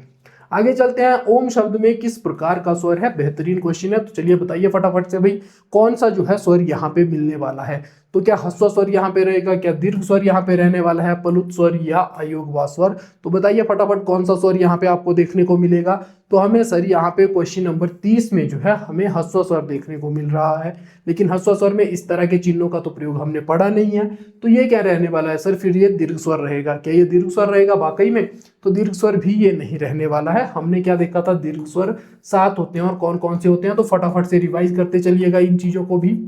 आगे चलते हैं, ओम शब्द में किस प्रकार का स्वर है? बेहतरीन क्वेश्चन है। तो चलिए बताइए फटाफट से भाई, कौन सा जो है स्वर यहाँ पे मिलने वाला है? तो क्या ह्रस्व स्वर यहाँ पे रहेगा, क्या दीर्घ स्वर यहाँ पे रहने वाला है, प्लुत स्वर या अयोगवा स्वर? तो बताइए फटाफट कौन सा स्वर यहाँ पे आपको देखने को मिलेगा? तो हमें सर यहाँ पे क्वेश्चन नंबर 30 में जो है हमें ह्रस्व स्वर देखने को मिल रहा है, लेकिन ह्रस्व स्वर में इस तरह के चिन्हों का तो प्रयोग हमने पढ़ा नहीं है। तो ये क्या रहने वाला है सर? फिर ये दीर्घ स्वर रहेगा। क्या ये दीर्घ स्वर रहेगा वाकई में? तो दीर्घ स्वर भी ये नहीं रहने वाला है। हमने क्या देखा था, दीर्घ स्वर 7 होते हैं और कौन कौन से होते हैं, तो फटाफट से रिवाइज करते चलिएगा इन चीजों को भी।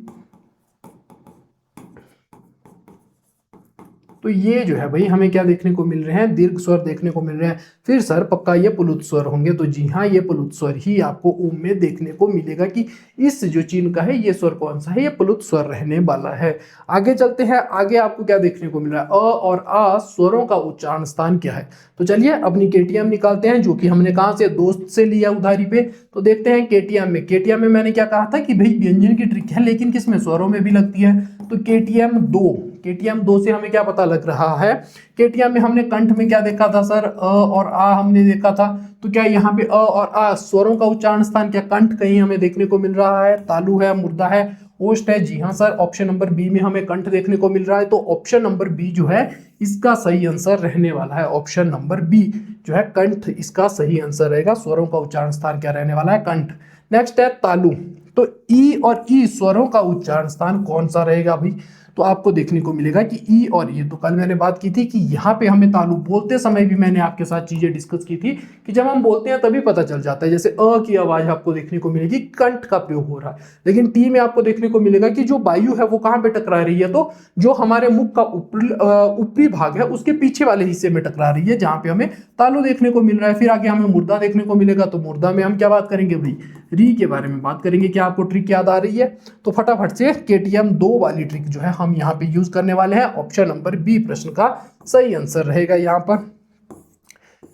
तो ये जो है भाई हमें क्या देखने को मिल रहे हैं, दीर्घ स्वर देखने को मिल रहे हैं। फिर सर पक्का ये प्लुत स्वर होंगे, तो जी हाँ, ये प्लुत स्वर ही आपको ओम में देखने को मिलेगा कि इस जो चिन्ह का है ये स्वर कौन सा है, ये प्लुत स्वर रहने वाला है। आगे चलते हैं, आगे आपको क्या देखने को मिल रहा है, अ और आ स्वरों का उच्चारण स्थान क्या है? तो चलिए अपनी केटीएम निकालते हैं, जो कि हमने कहा से, दोस्त से लिया उधारी पे। तो देखते हैं केटीएम में, केटीएम में मैंने क्या कहा था कि भाई व्यंजन की ट्रिक है, लेकिन किसमें, स्वरों में भी लगती है। तो केटीएम 2, केटीएम 2 से हमें क्या पता लग रहा है, केटीएम में हमने कंठ में क्या देखा था सर, अ और आ हमने देखा था। तो क्या यहाँ पे अ और आ स्वरों का उच्चारण स्थान क्या कंठ कहीं हमें देखने को मिल रहा है, तालु है, मुर्दा है, ओष्ठ है? जी हाँ सर, ऑप्शन नंबर बी में हमें कंठ देखने को मिल रहा है। तो ऑप्शन नंबर बी जो है इसका सही आंसर रहने वाला है। ऑप्शन नंबर बी जो है कंठ इसका सही आंसर रहेगा। स्वरों का उच्चारण स्थान क्या रहने वाला है, कंठ। नेक्स्ट है तालु। तो ई और ई स्वरों का उच्चारण स्थान कौन सा रहेगा भाई? तो आपको देखने को मिलेगा कि ई और ई, तो कल मैंने बात की थी कि यहाँ पे हमें तालु बोलते समय भी मैंने आपके साथ चीजें डिस्कस की थी कि जब हम बोलते हैं तभी पता चल जाता है। जैसे अ की आवाज आपको देखने को मिलेगी, कंठ का प्रयोग हो रहा है, लेकिन टी में आपको देखने को मिलेगा कि जो वायु है वो कहाँ पे टकरा रही है, तो जो हमारे मुख का ऊपरी भाग है उसके पीछे वाले हिस्से में टकरा रही है, जहां पे हमें तालु देखने को मिल रहा है। फिर आगे हमें मुर्दा देखने को मिलेगा, तो मुर्दा में हम क्या बात करेंगे भाई, री के बारे में बात करेंगे। क्या आपको ट्रिक याद आ रही है? तो फटाफट से केटीएम 2 वाली ट्रिक जो है हम यहाँ पे यूज करने वाले हैं। ऑप्शन नंबर बी प्रश्न का सही आंसर रहेगा यहाँ पर।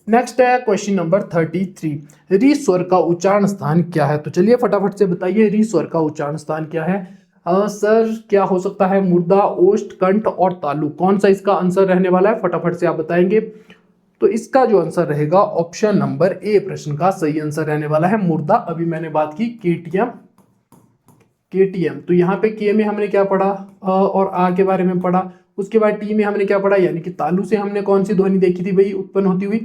नेक्स्ट है क्वेश्चन नंबर 33, री स्वर का उच्चारण स्थान क्या है? तो चलिए फटाफट से बताइए री स्वर का उच्चारण स्थान क्या है? सर क्या हो सकता है, मुर्दा, ओष्ठ, कंठ और तालु, कौन सा इसका आंसर रहने वाला है? फटाफट से आप बताएंगे। तो इसका जो आंसर रहेगा ऑप्शन नंबर ए प्रश्न का सही आंसर रहने वाला है, मुर्दा। अभी मैंने बात की केटीएम, केटीएम। तो यहाँ पे के में हमने क्या पढ़ा, अ और आ के बारे में पढ़ा। उसके बाद टी में हमने क्या पढ़ा, यानी कि तालु से हमने कौन सी ध्वनि देखी थी भाई उत्पन्न होती हुई,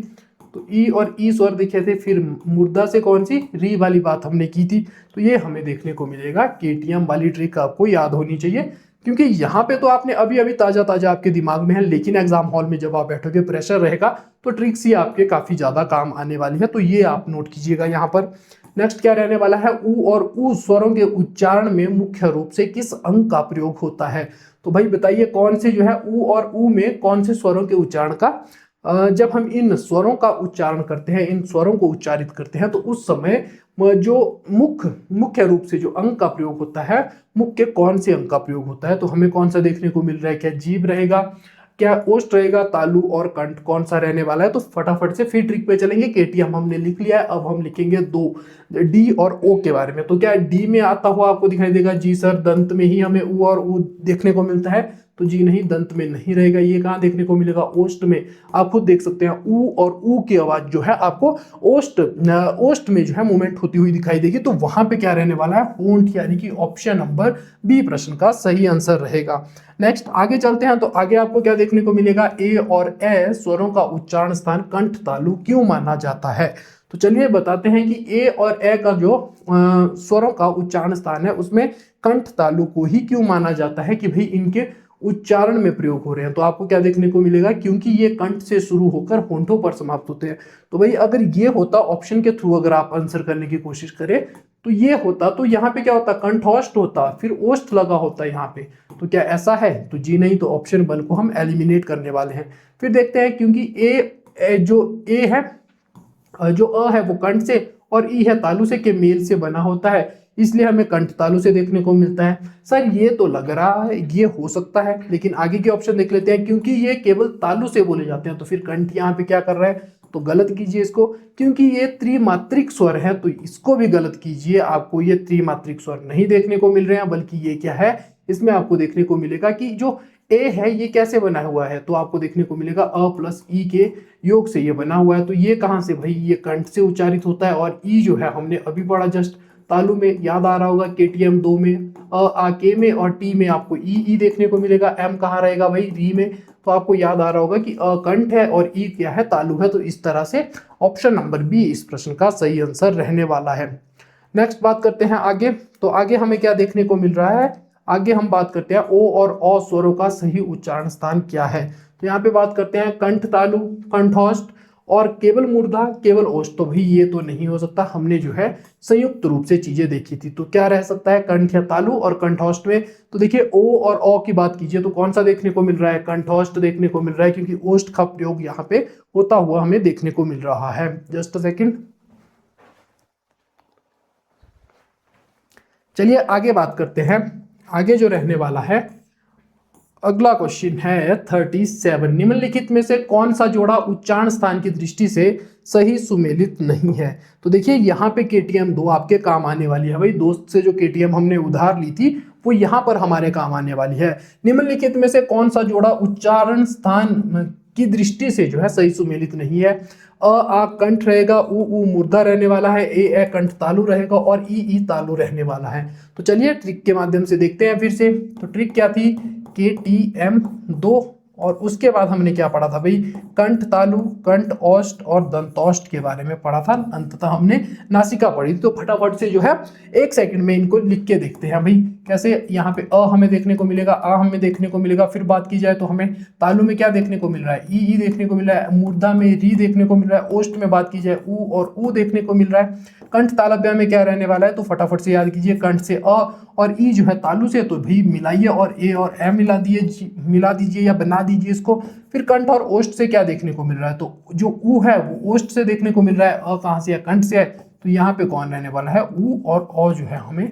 तो ई और ई स्वर देखे थे। फिर मुर्दा से कौन सी, री वाली बात हमने की थी। तो ये हमें देखने को मिलेगा। केटीएम वाली ट्रिक आपको याद होनी चाहिए, क्योंकि यहाँ पे तो आपने अभी अभी ताजा ताजा आपके दिमाग में है, लेकिन एग्जाम हॉल में जब आप बैठोगे, प्रेशर रहेगा, तो ट्रिक्स ही आपके काफी ज्यादा काम आने वाली है। तो ये आप नोट कीजिएगा यहाँ पर। नेक्स्ट क्या रहने वाला है, ऊ और ऊ स्वरों के उच्चारण में मुख्य रूप से किस अंग का प्रयोग होता है? तो भाई बताइए कौन से जो है ऊ और ऊ में कौन से स्वरों के उच्चारण का, जब हम इन स्वरों का उच्चारण करते हैं, इन स्वरों को उच्चारित करते हैं, तो उस समय जो मुख्य रूप से जो अंग का प्रयोग होता है, मुख्य कौन से अंग का प्रयोग होता है? तो हमें कौन सा देखने को मिल रहा है, क्या जीभ रहेगा, क्या ओष्ठ रहेगा, तालु और कंठ, कौन सा रहने वाला है? तो फटाफट से फिर ट्रिक पे चलेंगे। केटीएम हमने लिख लिया है, अब हम लिखेंगे 2, डी और ओ के बारे में। तो क्या डी में आता हुआ आपको दिखाई देगा? जी सर, दंत में ही हमें ऊ और ऊ देखने को मिलता है। तो जी नहीं, दंत में नहीं रहेगा। ये कहाँ देखने को मिलेगा? ओष्ठ में। आप खुद देख सकते हैं, ऊ और ऊ की आवाज जो है आपको ओष्ठ में जो है मूवमेंट होती हुई दिखाई देगी। तो वहां पे क्या रहने वाला है? होंठ, यानी कि ऑप्शन नंबर बी प्रश्न का सही आंसर रहेगा। नेक्स्ट आगे चलते हैं, तो आगे आपको क्या देखने को मिलेगा? ए और ए स्वरों का उच्चारण स्थान कंठ तालु क्यों माना जाता है? तो चलिए बताते हैं कि ए और ए का जो स्वरों का उच्चारण स्थान है, उसमें कंठ तालु को ही क्यों माना जाता है कि भाई इनके उच्चारण में प्रयोग हो रहे हैं। तो आपको क्या देखने को मिलेगा? क्योंकि ये कंठ से शुरू होकर होंठों पर समाप्त होते हैं। तो भाई अगर ये होता ऑप्शन के थ्रू, अगर आप आंसर करने की कोशिश करें, तो ये होता, तो यहाँ पे क्या होता? कंठोष्ठ होता, फिर ओष्ठ लगा होता यहाँ पे। तो क्या ऐसा है? तो जी नहीं, तो ऑप्शन 1 को हम एलिमिनेट करने वाले हैं। फिर देखते हैं, क्योंकि ए जो ए है, जो अ है वो कंठ से और ई है तालु से के मेल से बना होता है, इसलिए हमें कंठ तालु से देखने को मिलता है। सर ये तो लग रहा है ये हो सकता है, लेकिन आगे के ऑप्शन देख लेते हैं। क्योंकि ये केवल तालु से बोले जाते हैं, तो फिर कंठ यहाँ पे क्या कर रहा है? तो गलत कीजिए इसको, क्योंकि ये त्रिमात्रिक स्वर है, तो इसको भी गलत कीजिए। आपको ये त्रिमात्रिक स्वर नहीं देखने को मिल रहे हैं, बल्कि ये क्या है, इसमें आपको देखने को मिलेगा कि जो ए है ये कैसे बना हुआ है? तो आपको देखने को मिलेगा अ प्लस ई के योग से ये बना हुआ है। तो ये कहाँ से भाई? ये कंठ से उच्चारित होता है, और ई जो है हमने अभी पढ़ा जस्ट तालु में याद आ रहा होगा KTM 2 में, आ के में और टी में आपको ई देखने को मिलेगा। एम कहाँ रहेगा भाई, री में। तो आपको याद आ रहा होगा कि अ कंठ है और ई क्या है, तालु है। तो इस तरह से ऑप्शन नंबर बी इस प्रश्न का सही आंसर रहने वाला है। नेक्स्ट बात करते हैं आगे। तो आगे हमें क्या देखने को मिल रहा है, आगे हम बात करते हैं ओ और औ स्वरों का सही उच्चारण स्थान क्या है। तो यहाँ पे बात करते हैं कंठ तालु, कंठोष्ठ और केवल मूर्धा, केवल ओष्ठ। तो भाई ये तो नहीं हो सकता, हमने जो है संयुक्त रूप से चीजें देखी थी। तो क्या रह सकता है, कंठ या तालु और कंठोष्ठ में। तो देखिए ओ और औ की बात कीजिए तो कौन सा देखने को मिल रहा है, कंठोष्ठ देखने को मिल रहा है, क्योंकि ओष्ठ का प्रयोग यहाँ पे होता हुआ हमें देखने को मिल रहा है। जस्ट अ सेकेंड, चलिए आगे बात करते हैं। आगे जो रहने वाला है, अगला क्वेश्चन है 37। निम्नलिखित में से कौन सा जोड़ा उच्चारण स्थान की दृष्टि से सही सुमेलित नहीं है। तो देखिए यहाँ पे KTM 2 आपके काम आने वाली है भाई। दोस्त से जो KTM हमने उधार ली थी वो यहाँ पर हमारे काम आने वाली है। निम्नलिखित में से कौन सा जोड़ा उच्चारण स्थान की दृष्टि से जो है सही सुमेलित नहीं है। आ कंठ रहेगा, उ मूर्धा रहने वाला है, ए कंठ तालु रहेगा और ई तालु रहने वाला है। तो चलिए ट्रिक के माध्यम से देखते हैं फिर से। तो ट्रिक क्या थी, KTM 2 और उसके बाद हमने क्या पढ़ा था भाई, कंठ तालु, कंठ ओष्ठ और दंतोष्ठ के बारे में पढ़ा था। अंततः हमने नासिका पढ़ी। तो फटाफट से जो है 1 सेकंड में इनको लिख के देखते हैं भाई कैसे। यहाँ पे अ हमें देखने को मिलेगा, आ हमें देखने को मिलेगा। फिर बात की जाए तो हमें तालु में क्या देखने को मिल रहा है, ई देखने को मिल रहा है, मूर्धा में री देखने को मिल रहा है, ओष्ठ में बात की जाए उ और उ देखने को मिल रहा है। कंठ तालव्य में क्या रहने वाला है, तो फटाफट से याद कीजिए, कंठ से अ और ई जो है तालु से, तो भी मिलाइए और ए और ए मिला दीजिए या बना दीजिए इसको। फिर कंठ और ओष्ठ से क्या देखने को मिल रहा है, तो जो उ है वो ओष्ठ से देखने को मिल रहा है, अ कहाँ से है, कंठ से है। तो यहाँ पे कौन रहने वाला है, उ और औ जो है हमें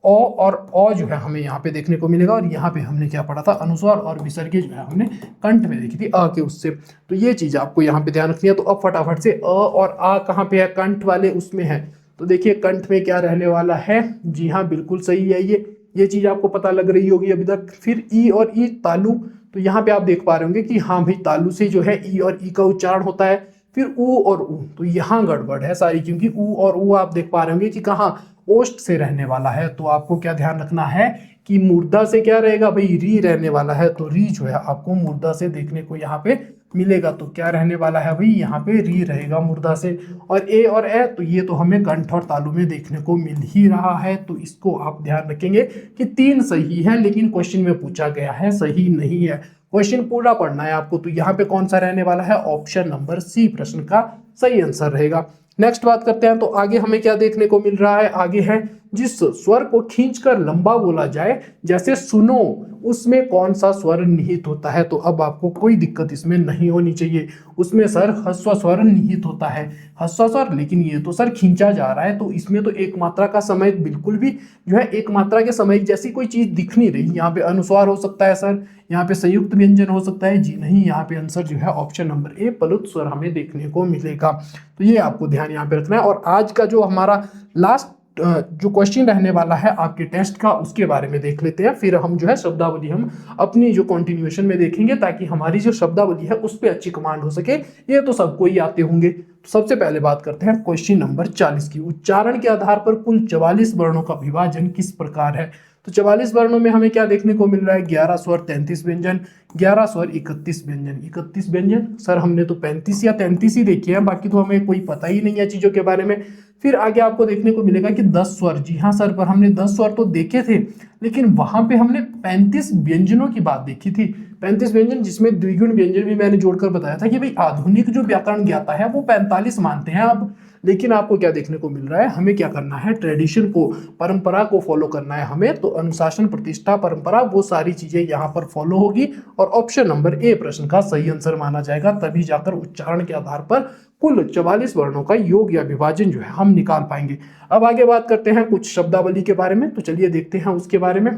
ओ और औ जो है हमें यहाँ पे देखने को मिलेगा। और यहाँ पे हमने क्या पढ़ा था, अनुस्वार और विसर्गे जो है हमने कंठ में देखी थी अ के उससे। तो ये चीज आपको यहाँ पे ध्यान रखनी है। तो अब फटाफट से अ और आ कहाँ पे है, कंठ वाले उसमें है। तो देखिए कंठ में क्या रहने वाला है, जी हाँ बिल्कुल सही है ये चीज आपको पता लग रही होगी अभी तक। फिर ई और ई तालु, तो यहाँ पे आप देख पा रहे होंगे कि हाँ भाई तालु से जो है ई और ई का उच्चारण होता है। फिर उ और उ, तो यहाँ गड़बड़ है सारी, क्योंकि उ और उ आप देख पा रहे होंगे कि कहाँ, ओष्ठ से रहने वाला है। तो आपको क्या ध्यान रखना है कि मूर्धा से क्या रहेगा भाई, री रहने वाला है। तो री जो है आपको मूर्धा से देखने को यहाँ पे मिलेगा। तो क्या रहने वाला है भाई, यहाँ पे री रहेगा मूर्धा से। और ए और ए, तो ये तो हमें कंठ और तालु में देखने को मिल ही रहा है। तो इसको आप ध्यान रखेंगे कि 3 सही है, लेकिन क्वेश्चन में पूछा गया है सही नहीं है। क्वेश्चन पूरा पढ़ना है आपको। तो यहाँ पे कौन सा रहने वाला है, ऑप्शन नंबर सी प्रश्न का सही आंसर रहेगा। नेक्स्ट बात करते हैं। तो आगे हमें क्या देखने को मिल रहा है, आगे है जिस स्वर को खींचकर लंबा बोला जाए, जैसे सुनो, उसमें कौन सा स्वर निहित होता है। तो अब आपको कोई दिक्कत इसमें नहीं होनी चाहिए। उसमें सर ह्रस्व स्वर निहित होता है, ह्रस्व स्वर, लेकिन ये तो सर खींचा जा रहा है। तो इसमें तो एक मात्रा का समय बिल्कुल भी जो है एक मात्रा के समय जैसी कोई चीज दिख नहीं रही। यहाँ पे अनुस्वार हो सकता है सर, यहाँ पे संयुक्त व्यंजन हो सकता है, जी नहीं, यहाँ पे आंसर जो है ऑप्शन नंबर ए प्लुत स्वर हमें देखने को मिलेगा। तो ये आपको ध्यान यहाँ पे रखना है। और आज का जो हमारा लास्ट जो क्वेश्चन रहने वाला है आपके टेस्ट का, उसके बारे में देख लेते हैं। फिर हम जो है शब्दावली हम अपनी जो कंटिन्यूएशन में देखेंगे, ताकि हमारी जो शब्दावली है उस पर अच्छी कमांड हो सके। ये तो सबको ही आते होंगे। तो सबसे पहले बात करते हैं क्वेश्चन नंबर 40 की। उच्चारण के आधार पर कुल 44 वर्णों का विभाजन किस प्रकार है। तो 44 वर्णों में हमें क्या देखने को मिल रहा है, 11 स्वर 33 व्यंजन, 11 स्वर 31 व्यंजन। 31 व्यंजन सर हमने तो 35 या 33 ही देखे हैं, बाकी तो हमें कोई पता ही नहीं है चीजों के बारे में। फिर आगे आपको देखने को मिलेगा कि 10 स्वर, जी हाँ सर, पर हमने 10 स्वर तो देखे थे, लेकिन वहां पे हमने 35 व्यंजनों की बात देखी थी। 35 व्यंजन, जिसमें द्विगुण व्यंजन भी मैंने जोड़कर बताया था कि भाई आधुनिक जो व्याकरण ज्ञाता है वो 45 मानते हैं अब। लेकिन आपको क्या देखने को मिल रहा है, हमें क्या करना है, ट्रेडिशन को, परंपरा को फॉलो करना है हमें। तो अनुशासन, प्रतिष्ठा, परंपरा, वो सारी चीजें यहाँ पर फॉलो होगी और ऑप्शन नंबर ए प्रश्न का सही आंसर माना जाएगा। तभी जाकर उच्चारण के आधार पर कुल 44 वर्णों का योग या विभाजन जो है हम निकाल पाएंगे। अब आगे बात करते हैं कुछ शब्दावली के बारे में। तो चलिए देखते हैं उसके बारे में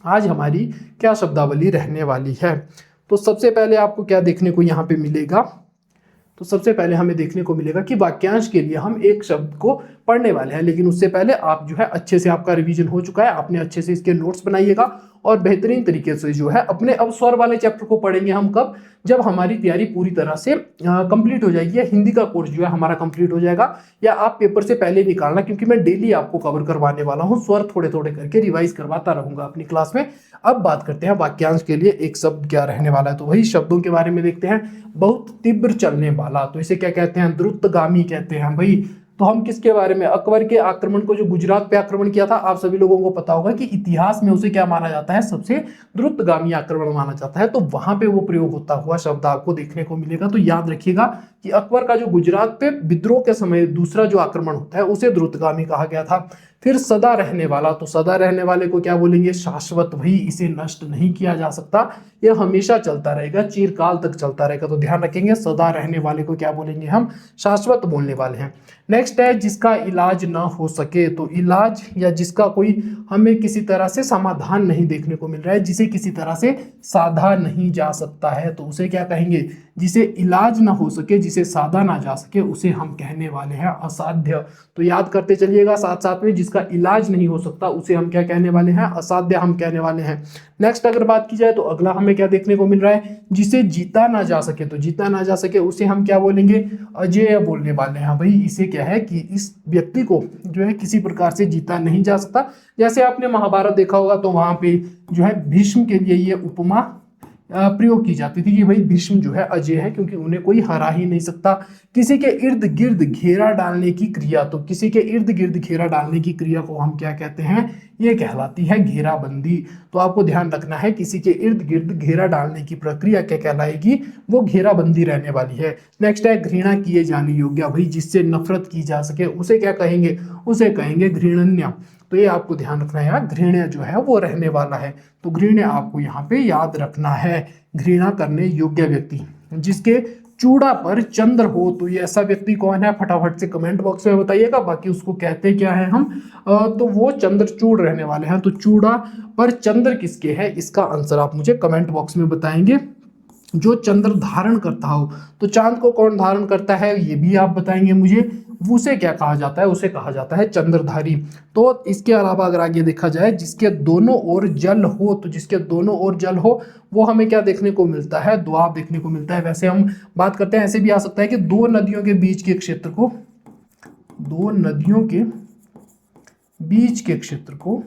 आज हमारी क्या शब्दावली रहने वाली है। तो सबसे पहले आपको क्या देखने को यहाँ पे मिलेगा, तो सबसे पहले हमें देखने को मिलेगा कि वाक्यांश के लिए हम एक शब्द को पढ़ने वाले हैं। लेकिन उससे पहले आप जो है अच्छे से, आपका रिवीजन हो चुका है, आपने अच्छे से इसके नोट्स बनाइएगा और बेहतरीन तरीके से जो है अपने अब स्वर वाले चैप्टर को पढ़ेंगे हम कब, जब हमारी तैयारी पूरी तरह से कंप्लीट हो जाएगी, या हिंदी का कोर्स जो है हमारा कंप्लीट हो जाएगा, या आप पेपर से पहले निकालना, क्योंकि मैं डेली आपको कवर करवाने वाला हूँ, स्वर थोड़े थोड़े करके रिवाइज करवाता रहूंगा अपनी क्लास में। अब बात करते हैं वाक्यांश के लिए एक शब्द क्या रहने वाला है, तो वही शब्दों के बारे में देखते हैं। बहुत तीव्र चलने वाला, तो इसे क्या कहते हैं, द्रुतगामी कहते हैं भाई। तो हम किसके बारे में, अकबर के आक्रमण को, जो गुजरात पे आक्रमण किया था, आप सभी लोगों को पता होगा कि इतिहास में उसे क्या माना जाता है, सबसे द्रुतगामी आक्रमण माना जाता है। तो वहां पे वो प्रयोग होता हुआ शब्द आपको देखने को मिलेगा। तो याद रखिएगा कि अकबर का जो गुजरात पे विद्रोह के समय दूसरा जो आक्रमण होता है उसे द्रुतगामी कहा गया था। फिर सदा रहने वाला, तो सदा रहने वाले को क्या बोलेंगे, शाश्वत। भाई इसे नष्ट नहीं किया जा सकता, यह हमेशा चलता रहेगा, चिरकाल तक चलता रहेगा। तो ध्यान रखेंगे, सदा रहने वाले को क्या बोलेंगे हम, शाश्वत बोलने वाले हैं। नेक्स्ट है जिसका इलाज ना हो सके, तो इलाज या जिसका कोई हमें किसी तरह से समाधान नहीं देखने को मिल रहा है, जिसे किसी तरह से साधा नहीं जा सकता है, तो उसे क्या कहेंगे, जिसे इलाज ना हो सके, जिसे साधा ना जा सके, उसे हम कहने वाले हैं असाध्य। तो याद करते चलिएगा साथ साथ में, जिसका इलाज नहीं हो सकता उसे हम क्या कहने वाले हैं, असाध्य हम कहने वाले हैं। नेक्स्ट अगर बात की जाए तो अगला हमें क्या देखने को मिल रहा है, जिसे जीता ना जा सके, तो जीता ना जा सके उसे हम क्या बोलेंगे, अजेय बोलने वाले हैं। भाई इसे क्या है कि इस व्यक्ति को जो है किसी प्रकार से जीता नहीं जा सकता। जैसे आपने महाभारत देखा होगा तो वहां पे जो है भीष्म के लिए ये उपमा प्रयोग की जाती थी कि भाई भीष्म जो है अजय है, क्योंकि उन्हें कोई हरा ही नहीं सकता। किसी के इर्द गिर्द घेरा डालने की क्रिया, तो किसी के इर्द गिर्द घेरा डालने की क्रिया को हम क्या कहते हैं, ये कहलाती है घेराबंदी। तो आपको ध्यान रखना है, किसी के इर्द गिर्द घेरा डालने की प्रक्रिया क्या कहलाएगी, वो घेराबंदी रहने वाली है। नेक्स्ट है घृणा किए जाने योग्य, भाई जिससे नफरत की जा सके उसे क्या कहेंगे, उसे कहेंगे घृणन्य। तो ये आपको ध्यान रखना है, घृण्य जो है वो रहने वाला है। तो घृण्य आपको यहाँ पे याद रखना है, घृणा करने योग्य व्यक्ति। जिसके चूड़ा पर चंद्र हो, तो ये ऐसा व्यक्ति कौन है, फटाफट से कमेंट बॉक्स में बताइएगा। बाकी उसको कहते क्या है हम, तो वो चंद्रचूड़ रहने वाले हैं। तो चूड़ा पर चंद्र किसके है, इसका आंसर आप मुझे कमेंट बॉक्स में बताएंगे। जो चंद्र धारण करता हो, तो चांद को कौन धारण करता है ये भी आप बताएंगे मुझे, उसे क्या कहा जाता है, उसे कहा जाता है चंद्रधारी। तो इसके अलावा अगर आगे देखा जाए, जिसके दोनों ओर जल हो, तो जिसके दोनों ओर जल हो वो हमें क्या देखने को मिलता है, दोआब देखने को मिलता है। वैसे हम बात करते हैं, ऐसे भी आ सकता है कि दो नदियों के बीच के क्षेत्र को, दो नदियों के बीच के क्षेत्र को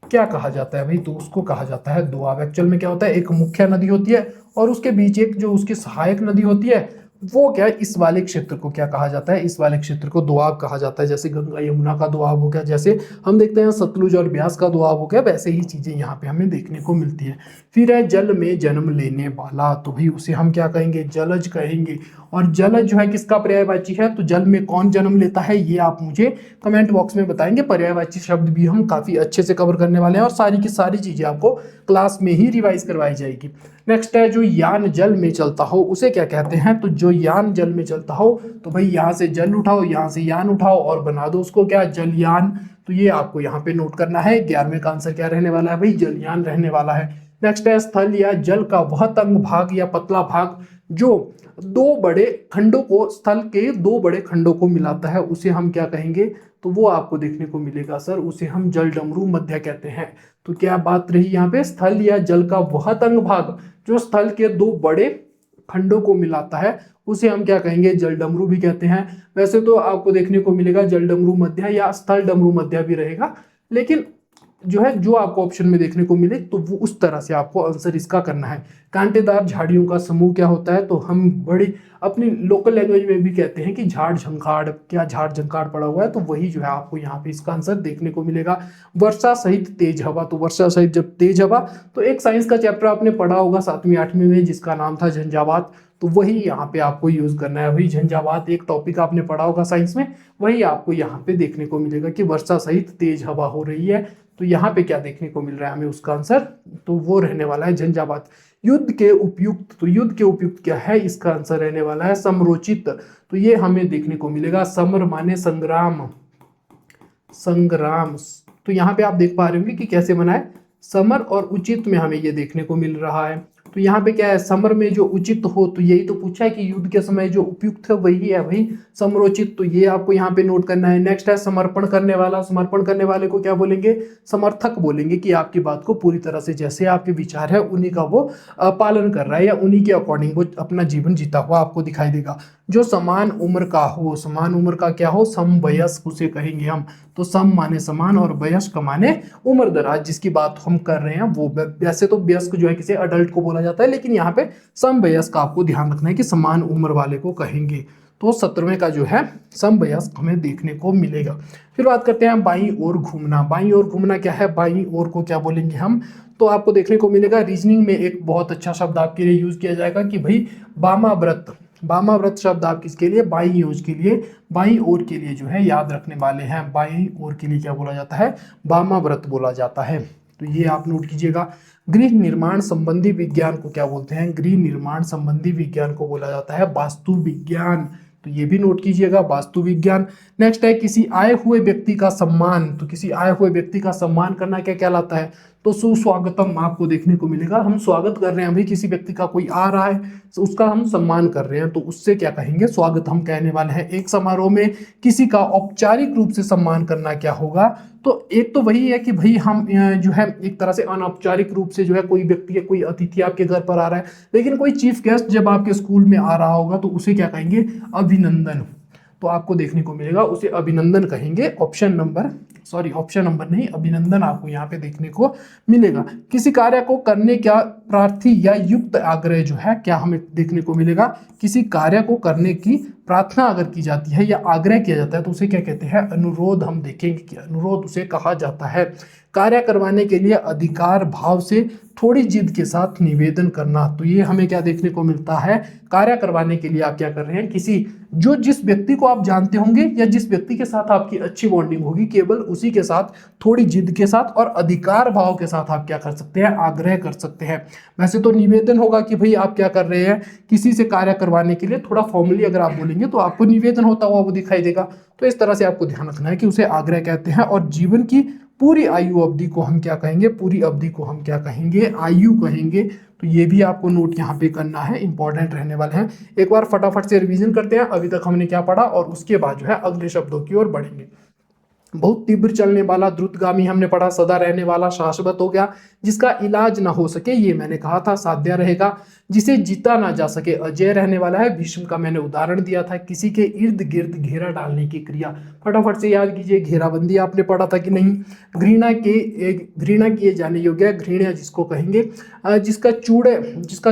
क्या कहा जाता है भाई, तो उसको कहा जाता है दोआब। एक्चुअल में क्या होता है, एक मुख्य नदी होती है और उसके बीच एक जो उसकी सहायक नदी होती है, वो क्या है, इस वाले क्षेत्र को क्या कहा जाता है, इस वाले क्षेत्र को दोआब कहा जाता है। जैसे गंगा यमुना का दोआब हो गया, जैसे हम देखते हैं सतलुज और ब्यास का दोआब हो गया, वैसे ही चीजें यहाँ पे हमें देखने को मिलती है। फिर है जल में जन्म लेने वाला, तो भाई उसे हम क्या कहेंगे, जलज कहेंगे। और जलज जो है किसका पर्यायवाची है, तो जल में कौन जन्म लेता है ये आप मुझे कमेंट बॉक्स में बताएंगे। पर्यायवाची शब्द भी हम काफी अच्छे से कवर करने वाले हैं और सारी की सारी चीजें आपको क्लास में ही रिवाइज करवाई जाएगी। नेक्स्ट है जो यान जल में चलता हो, उसे क्या कहते हैं, तो जो यान जल में चलता हो, तो भाई यहाँ से जल उठाओ, यहाँ से यान उठाओ और बना दो उसको क्या, जलयान। तो ये आपको यहाँ पे नोट करना है। 11वें का आंसर क्या रहने वाला है भाई, जलयान रहने वाला है। नेक्स्ट है स्थल या जल का वह तंग भाग या पतला भाग जो दो बड़े खंडों को, स्थल के दो बड़े खंडों को मिलाता है, उसे हम क्या कहेंगे, तो वो आपको देखने को मिलेगा सर, उसे हम जल डमरू मध्य कहते हैं। तो क्या बात रही यहाँ पे, स्थल या जल का वह तंग भाग जो स्थल के दो बड़े खंडों को मिलाता है, उसे हम क्या कहेंगे, जल डमरू भी कहते हैं। वैसे तो आपको देखने को मिलेगा जल डमरू मध्य या स्थल डमरू मध्य भी रहेगा, लेकिन जो है जो आपको ऑप्शन में देखने को मिले तो वो उस तरह से आपको आंसर इसका करना है। कांटेदार झाड़ियों का समूह क्या होता है, तो हम बड़ी अपनी लोकल लैंग्वेज में भी कहते हैं कि झाड़ झंखाड़, क्या झाड़ झंखाड़ पड़ा हुआ है, तो वही जो है आपको यहाँ पे इसका आंसर देखने को मिलेगा। वर्षा सहित तेज हवा, तो वर्षा सहित जब तेज हवा, तो एक साइंस का चैप्टर आपने पढ़ा होगा 7वीं 8वीं में जिसका नाम था झंझावात, तो वही यहाँ पे आपको यूज करना है। वही झंझावात एक टॉपिक आपने पढ़ा होगा साइंस में, वही आपको यहाँ पे देखने को मिलेगा कि वर्षा सहित तेज हवा हो रही है। तो यहाँ पे क्या देखने को मिल रहा है हमें उसका आंसर, तो वो रहने वाला है झंझावात। युद्ध के उपयुक्त, तो युद्ध के उपयुक्त क्या है, इसका आंसर रहने वाला है समरोचित। तो ये हमें देखने को मिलेगा, समर माने संग्राम, संग्राम। तो यहाँ पे आप देख पा रहे होंगे कि कैसे बना है, समर और उचित में हमें ये देखने को मिल रहा है। तो यहाँ पे क्या है, समर में जो उचित हो, तो यही तो पूछा है कि युद्ध के समय जो उपयुक्त है वही है भाई समरोचित, तो ये आपको यहाँ पे नोट करना है। नेक्स्ट है समर्पण करने वाला। समर्पण करने वाले को क्या बोलेंगे, समर्थक बोलेंगे, कि आपकी बात को पूरी तरह से जैसे आपके विचार है उन्हीं का वो पालन कर रहा है या उन्हीं के अकॉर्डिंग वो अपना जीवन जीता हुआ आपको दिखाई देगा। जो समान उम्र का हो, समान उम्र का क्या हो, समवयस्क उसे कहेंगे हम। तो सम माने समान और वयस्क माने उम्र दराज, जिसकी बात हम कर रहे हैं वो। वैसे तो वयस्क जो है किसी अडल्ट को बोला जाता है, लेकिन यहाँ पे समवयस्क आपको ध्यान रखना है कि समान उम्र वाले को कहेंगे। तो 17वें का जो है समवयस्क हमें देखने को मिलेगा। फिर बात करते हैं बाईं ओर घूमना। बाईं ओर घूमना क्या है, बाईं ओर को क्या बोलेंगे हम, तो आपको देखने को मिलेगा रीजनिंग में एक बहुत अच्छा शब्द आपके लिए यूज किया जाएगा कि भाई वामाव्रत। वामाव्रत शब्द आप किसके लिए, बाईं ओर के लिए, बाईं ओर के लिए जो है याद रखने वाले हैं। बाईं ओर के लिए क्या बोला जाता है, वामाव्रत बोला जाता है। तो ये आप नोट कीजिएगा। गृह निर्माण संबंधी विज्ञान को क्या बोलते हैं, गृह निर्माण संबंधी विज्ञान को बोला जाता है वास्तु विज्ञान। तो ये भी नोट कीजिएगा, वास्तु विज्ञान। नेक्स्ट है किसी आए हुए व्यक्ति का सम्मान। तो किसी आए हुए व्यक्ति का सम्मान करना क्या कहलाता है, तो सुस्वागतम आपको देखने को मिलेगा। हम स्वागत कर रहे हैं भाई, किसी व्यक्ति का कोई आ रहा है तो उसका हम सम्मान कर रहे हैं, तो उससे क्या कहेंगे, स्वागत हम कहने वाले हैं। एक समारोह में किसी का औपचारिक रूप से सम्मान करना क्या होगा, तो एक तो वही है कि भाई हम जो है एक तरह से अनौपचारिक रूप से जो है कोई व्यक्ति या कोई अतिथि आपके घर पर आ रहा है, लेकिन कोई चीफ गेस्ट जब आपके स्कूल में आ रहा होगा तो उसे क्या कहेंगे, अभिनंदन। तो आपको देखने को मिलेगा उसे अभिनंदन कहेंगे। ऑप्शन नंबर नहीं, अभिनंदन आपको यहाँ पे देखने को मिलेगा। किसी कार्य को करने का प्रार्थी या युक्त आग्रह जो है क्या हमें देखने को मिलेगा, किसी कार्य को करने की प्रार्थना अगर की जाती है या आग्रह किया जाता है तो उसे क्या कहते हैं, अनुरोध। हम देखेंगे कि अनुरोध उसे कहा जाता है। कार्य करवाने के लिए अधिकार भाव से थोड़ी जिद के साथ निवेदन करना, तो ये हमें क्या देखने को मिलता है, कार्य करवाने के लिए आप क्या कर रहे हैं, जिस व्यक्ति को आप जानते होंगे या जिस व्यक्ति के साथ आपकी अच्छी बॉन्डिंग होगी, केवल उसी के साथ थोड़ी जिद के साथ और अधिकार भाव के साथ आप क्या कर सकते हैं, आग्रह कर सकते हैं। वैसे तो निवेदन होगा कि भाई आप क्या कर रहे हैं, किसी से कार्य करवाने के लिए थोड़ा फॉर्मली अगर आप बोलेंगे तो आपको निवेदन होता हुआ वो दिखाई देगा। तो इस तरह से आपको ध्यान रखना है कि उसे आग्रह कहते हैं। और जीवन की पूरी आयु अवधि को हम क्या कहेंगे, पूरी अवधि को हम क्या कहेंगे, आयु कहेंगे। तो ये भी आपको नोट यहाँ पे करना है, इंपॉर्टेंट रहने वाले हैं। एक बार फटाफट से रिवीजन करते हैं अभी तक हमने क्या पढ़ा और उसके बाद जो है अगले शब्दों की ओर बढ़ेंगे। बहुत तीव्र चलने वाला, द्रुतगामी हमने पढ़ा। सदा रहने वाला शाश्वत हो गया। जिसका इलाज ना हो सके, ये मैंने कहा था साध्य रहेगा। जिसे जीता ना जा सके, अजय रहने वाला है। भीष्म का मैंने उदाहरण दिया था। किसी के इर्द गिर्द घेरा डालने की क्रिया, फटाफट से याद कीजिए, घेराबंदी आपने पढ़ा था कि नहीं। घृणा किए जाने योग्य, घृण्य जिसको कहेंगे, जिसका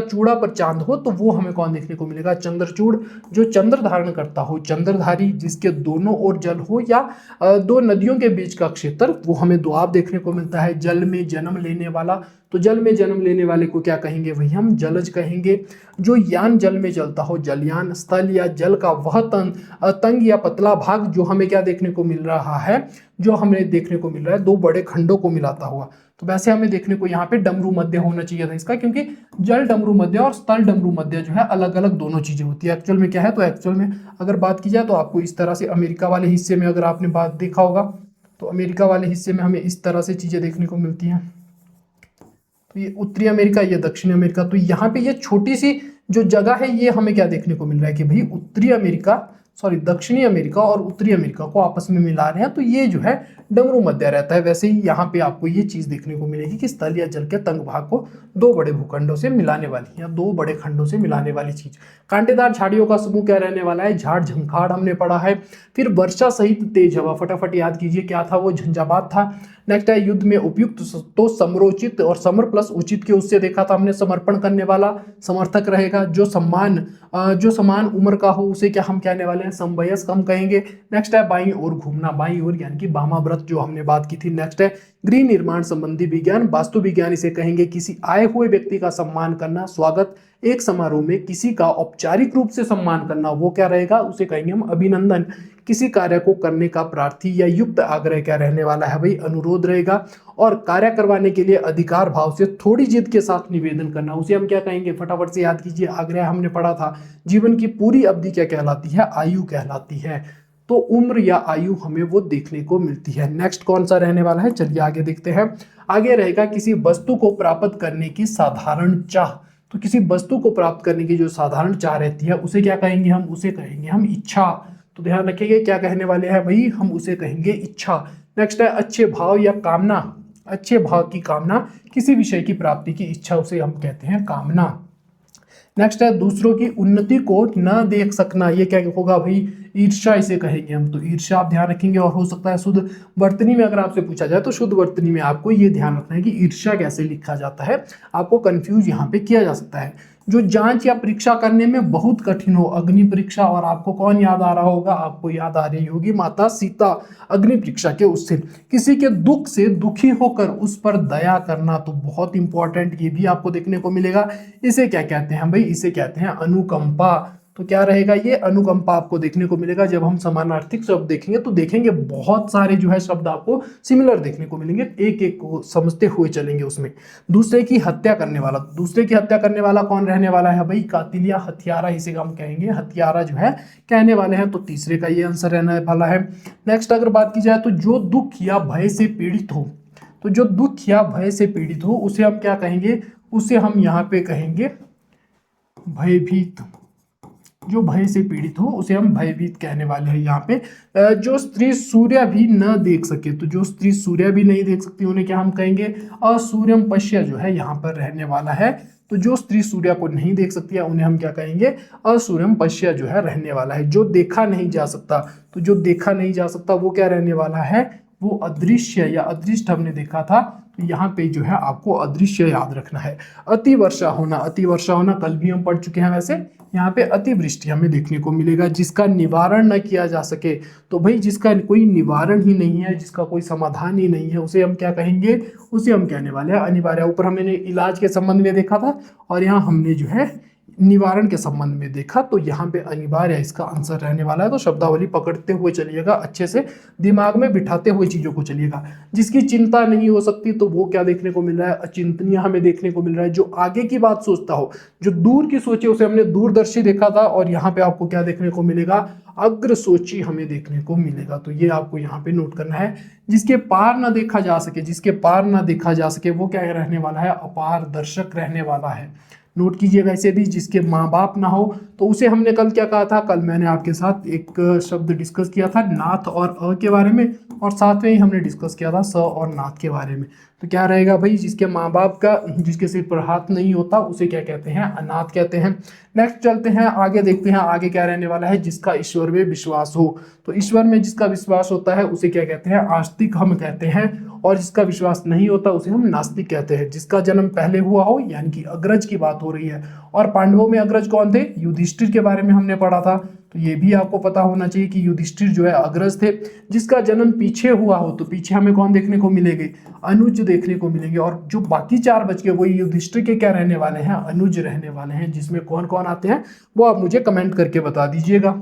चूड़ा पर चांद हो, तो वो हमें कौन देखने को मिलेगा, चंद्रचूड़। जो चंद्र धारण करता हो, चंद्रधारी। जिसके दोनों ओर जल हो या दो नदियों के बीच का क्षेत्र, वो हमें दोआब देखने को मिलता है। जल में जन्म लेने वाला, तो जल में जन्म लेने वाले को क्या कहेंगे, वही हम जलज कहेंगे। जो यान जल में चलता हो, जलयान। स्थल या जल का वह तंग या पतला भाग, जो हमें क्या देखने को मिल रहा है, जो हमें देखने को मिल रहा है दो बड़े खंडों को मिलाता हुआ। तो वैसे हमें देखने को यहाँ पे डमरू मध्य होना चाहिए था इसका, क्योंकि जल डमरू मध्य और स्थल डमरू मध्य जो है अलग अलग दोनों चीजें होती है। एक्चुअल में क्या है, तो एक्चुअल में अगर बात की जाए तो आपको इस तरह से अमेरिका वाले हिस्से में अगर आपने बात देखा होगा तो अमेरिका वाले हिस्से में हमें इस तरह से चीजें देखने को मिलती हैं। तो ये उत्तरी अमेरिका, ये दक्षिण अमेरिका। तो यहाँ पे ये छोटी सी जो जगह है ये हमें क्या देखने को मिल रहा है कि भाई दक्षिणी अमेरिका और उत्तरी अमेरिका को आपस में मिला रहे हैं, तो ये जो है डमरू मध्य रहता है। वैसे ही यहाँ पे आपको ये चीज देखने को मिलेगी कि स्थल या जल के तंग भाग को दो बड़े भूखंडों से मिलाने वाली या दो बड़े खंडों से मिलाने वाली चीज। कांटेदार झाड़ियों का समूह क्या रहने वाला है, झाड़ झंखाड़ हमने पढ़ा है। फिर वर्षा सहित तेज हवा, फटाफट याद कीजिए क्या था, वो झंझावात था। नेक्स्ट है युद्ध में उपयुक्त, तो समरोचित, और समर प्लस उचित के उससे देखा था हमने, समर्पण करने वाला समर्थक रहेगा। जो समान उम्र का हो उसे क्या हम कहने वाले हैं, समवयस्क हम कहेंगे। नेक्स्ट है बाईं ओर घूमना, बाईं ओर यानी कि वामाव्रत जो हमने बात की थी। नेक्स्ट है गृह निर्माण संबंधी विज्ञान, वास्तु विज्ञान इसे कहेंगे। किसी आए हुए व्यक्ति का सम्मान करना, स्वागत। एक समारोह में किसी का औपचारिक रूप से सम्मान करना, वो क्या रहेगा, उसे कहेंगे हम अभिनंदन। किसी कार्य को करने का प्रार्थी या युक्त आग्रह क्या रहने वाला है, भाई अनुरोध रहेगा। और कार्य करवाने के लिए अधिकार भाव से थोड़ी जिद के साथ निवेदन करना, उसे हम क्या कहेंगे, फटाफट से याद कीजिए, आग्रह हमने पढ़ा था। जीवन की पूरी अवधि क्या कहलाती है, आयु कहलाती है। तो उम्र या आयु हमें वो देखने को मिलती है। नेक्स्ट कौन सा रहने वाला है, चलिए आगे देखते हैं। आगे रहेगा किसी वस्तु को प्राप्त करने की साधारण चाह। तो किसी वस्तु को प्राप्त करने की जो साधारण चाह रहती है उसे क्या कहेंगे हम? उसे कहेंगे हम इच्छा। तो ध्यान रखिएगा क्या कहने वाले हैं भाई, हम उसे कहेंगे इच्छा। नेक्स्ट है अच्छे भाव या कामना। अच्छे भाव की कामना, किसी विषय की प्राप्ति की इच्छा, उसे हम कहते हैं कामना। नेक्स्ट है दूसरों की उन्नति को न देख सकना, ये क्या होगा भाई? ईर्ष्या इसे कहेंगे हम। तो ईर्ष्या आप ध्यान रखेंगे। और हो सकता है शुद्ध वर्तनी में अगर आपसे पूछा जाए तो शुद्ध वर्तनी में आपको ये ध्यान रखना है कि ईर्ष्या कैसे लिखा जाता है, आपको कंफ्यूज यहाँ पे किया जा सकता है। जो जांच या परीक्षा करने में बहुत कठिन हो, अग्नि परीक्षा। और आपको कौन याद आ रहा होगा? आपको याद आ रही होगी माता सीता अग्नि परीक्षा के उससे। किसी के दुख से दुखी होकर उस पर दया करना, तो बहुत इंपॉर्टेंट, ये भी आपको देखने को मिलेगा। इसे क्या कहते हैं भाई? इसे कहते हैं अनुकंपा। तो क्या रहेगा ये? अनुकंपा आपको देखने को मिलेगा। जब हम समानार्थक शब्द देखेंगे तो देखेंगे बहुत सारे जो है शब्द आपको सिमिलर देखने को मिलेंगे, एक एक को समझते हुए चलेंगे उसमें। दूसरे की हत्या करने वाला, दूसरे की हत्या करने वाला कौन रहने वाला है भाई? कातिल या हत्यारा, इसे हम कहेंगे हत्यारा जो है कहने वाले हैं। तो तीसरे का ये आंसर रहने वाला है। नेक्स्ट अगर बात की जाए तो जो दुख या भय से पीड़ित हो, तो जो दुख या भय से पीड़ित हो उसे हम क्या कहेंगे? उसे हम यहाँ पे कहेंगे भयभीत। जो भय से पीड़ित हो उसे हम भयभीत कहने वाले हैं यहाँ पे। जो स्त्री सूर्य भी न देख सके, तो जो स्त्री सूर्य भी नहीं देख सकती उन्हें क्या हम कहेंगे? असूर्यम पश्य जो है यहाँ पर रहने वाला है। तो जो स्त्री सूर्य को नहीं देख सकती है उन्हें हम क्या कहेंगे? असूर्यम पश्य जो है रहने वाला है। जो देखा नहीं जा सकता, तो जो देखा नहीं जा सकता वो क्या रहने वाला है? वो अदृश्य या अदृष्ट हमने देखा था। तो यहाँ पे जो है आपको अदृश्य याद रखना है। अति वर्षा होना, अति वर्षा होना कल भी हम पढ़ चुके हैं। वैसे यहाँ पे अतिवृष्टि हमें देखने को मिलेगा। जिसका निवारण न किया जा सके, तो भाई जिसका कोई निवारण ही नहीं है, जिसका कोई समाधान ही नहीं है, उसे हम क्या कहेंगे? उसे हम कहने वाले हैं अनिवार्य। ऊपर हमने इलाज के संबंध में देखा था और यहाँ हमने जो है निवारण के संबंध में देखा। तो यहाँ पे अनिवार्य इसका आंसर रहने वाला है। तो शब्दावली पकड़ते हुए चलिएगा, अच्छे से दिमाग में बिठाते हुए चीजों को चलिएगा। जिसकी चिंता नहीं हो सकती, तो वो क्या देखने को मिल रहा है? अचिंतनीय हमें देखने को मिल रहा है। जो आगे की बात सोचता हो, जो दूर की सोचे, उसे हमने दूरदर्शी देखा था। और यहाँ पे आपको क्या देखने को मिलेगा? अग्रसोची हमें देखने को मिलेगा। तो ये आपको यहाँ पे नोट करना है। जिसके पार ना देखा जा सके, जिसके पार ना देखा जा सके वो क्या रहने वाला है? अपारदर्शक रहने वाला है। नोट कीजिएगा इसे भी। जिसके माँ बाप ना हो, तो उसे हमने कल क्या कहा था? कल मैंने आपके साथ एक शब्द डिस्कस किया था नाथ और अ के बारे में, और साथ में ही हमने डिस्कस किया था स और नाथ के बारे में। तो क्या रहेगा भाई? जिसके माँ बाप का, जिसके सिर पर हाथ नहीं होता उसे क्या कहते हैं? अनाथ कहते हैं। नेक्स्ट चलते हैं आगे, देखते हैं आगे क्या रहने वाला है। जिसका ईश्वर में विश्वास हो, तो ईश्वर में जिसका विश्वास होता है उसे क्या कहते हैं? आस्तिक हम कहते हैं। और जिसका विश्वास नहीं होता उसे हम नास्तिक कहते हैं। जिसका जन्म पहले हुआ हो, यानी कि अग्रज की बात हो रही है। और पांडवों में अग्रज कौन थे? युधिष्ठिर के बारे में हमने पढ़ा था। तो ये भी आपको पता होना चाहिए कि युधिष्ठिर जो है अग्रज थे। जिसका जन्म पीछे हुआ हो, तो पीछे हमें कौन देखने को मिलेंगे? अनुज देखने को मिलेंगे। और जो बाकी चार बच गए वो युधिष्ठिर के क्या रहने वाले हैं? अनुज रहने वाले हैं। जिसमें कौन कौन आते हैं वो आप मुझे कमेंट करके बता दीजिएगा।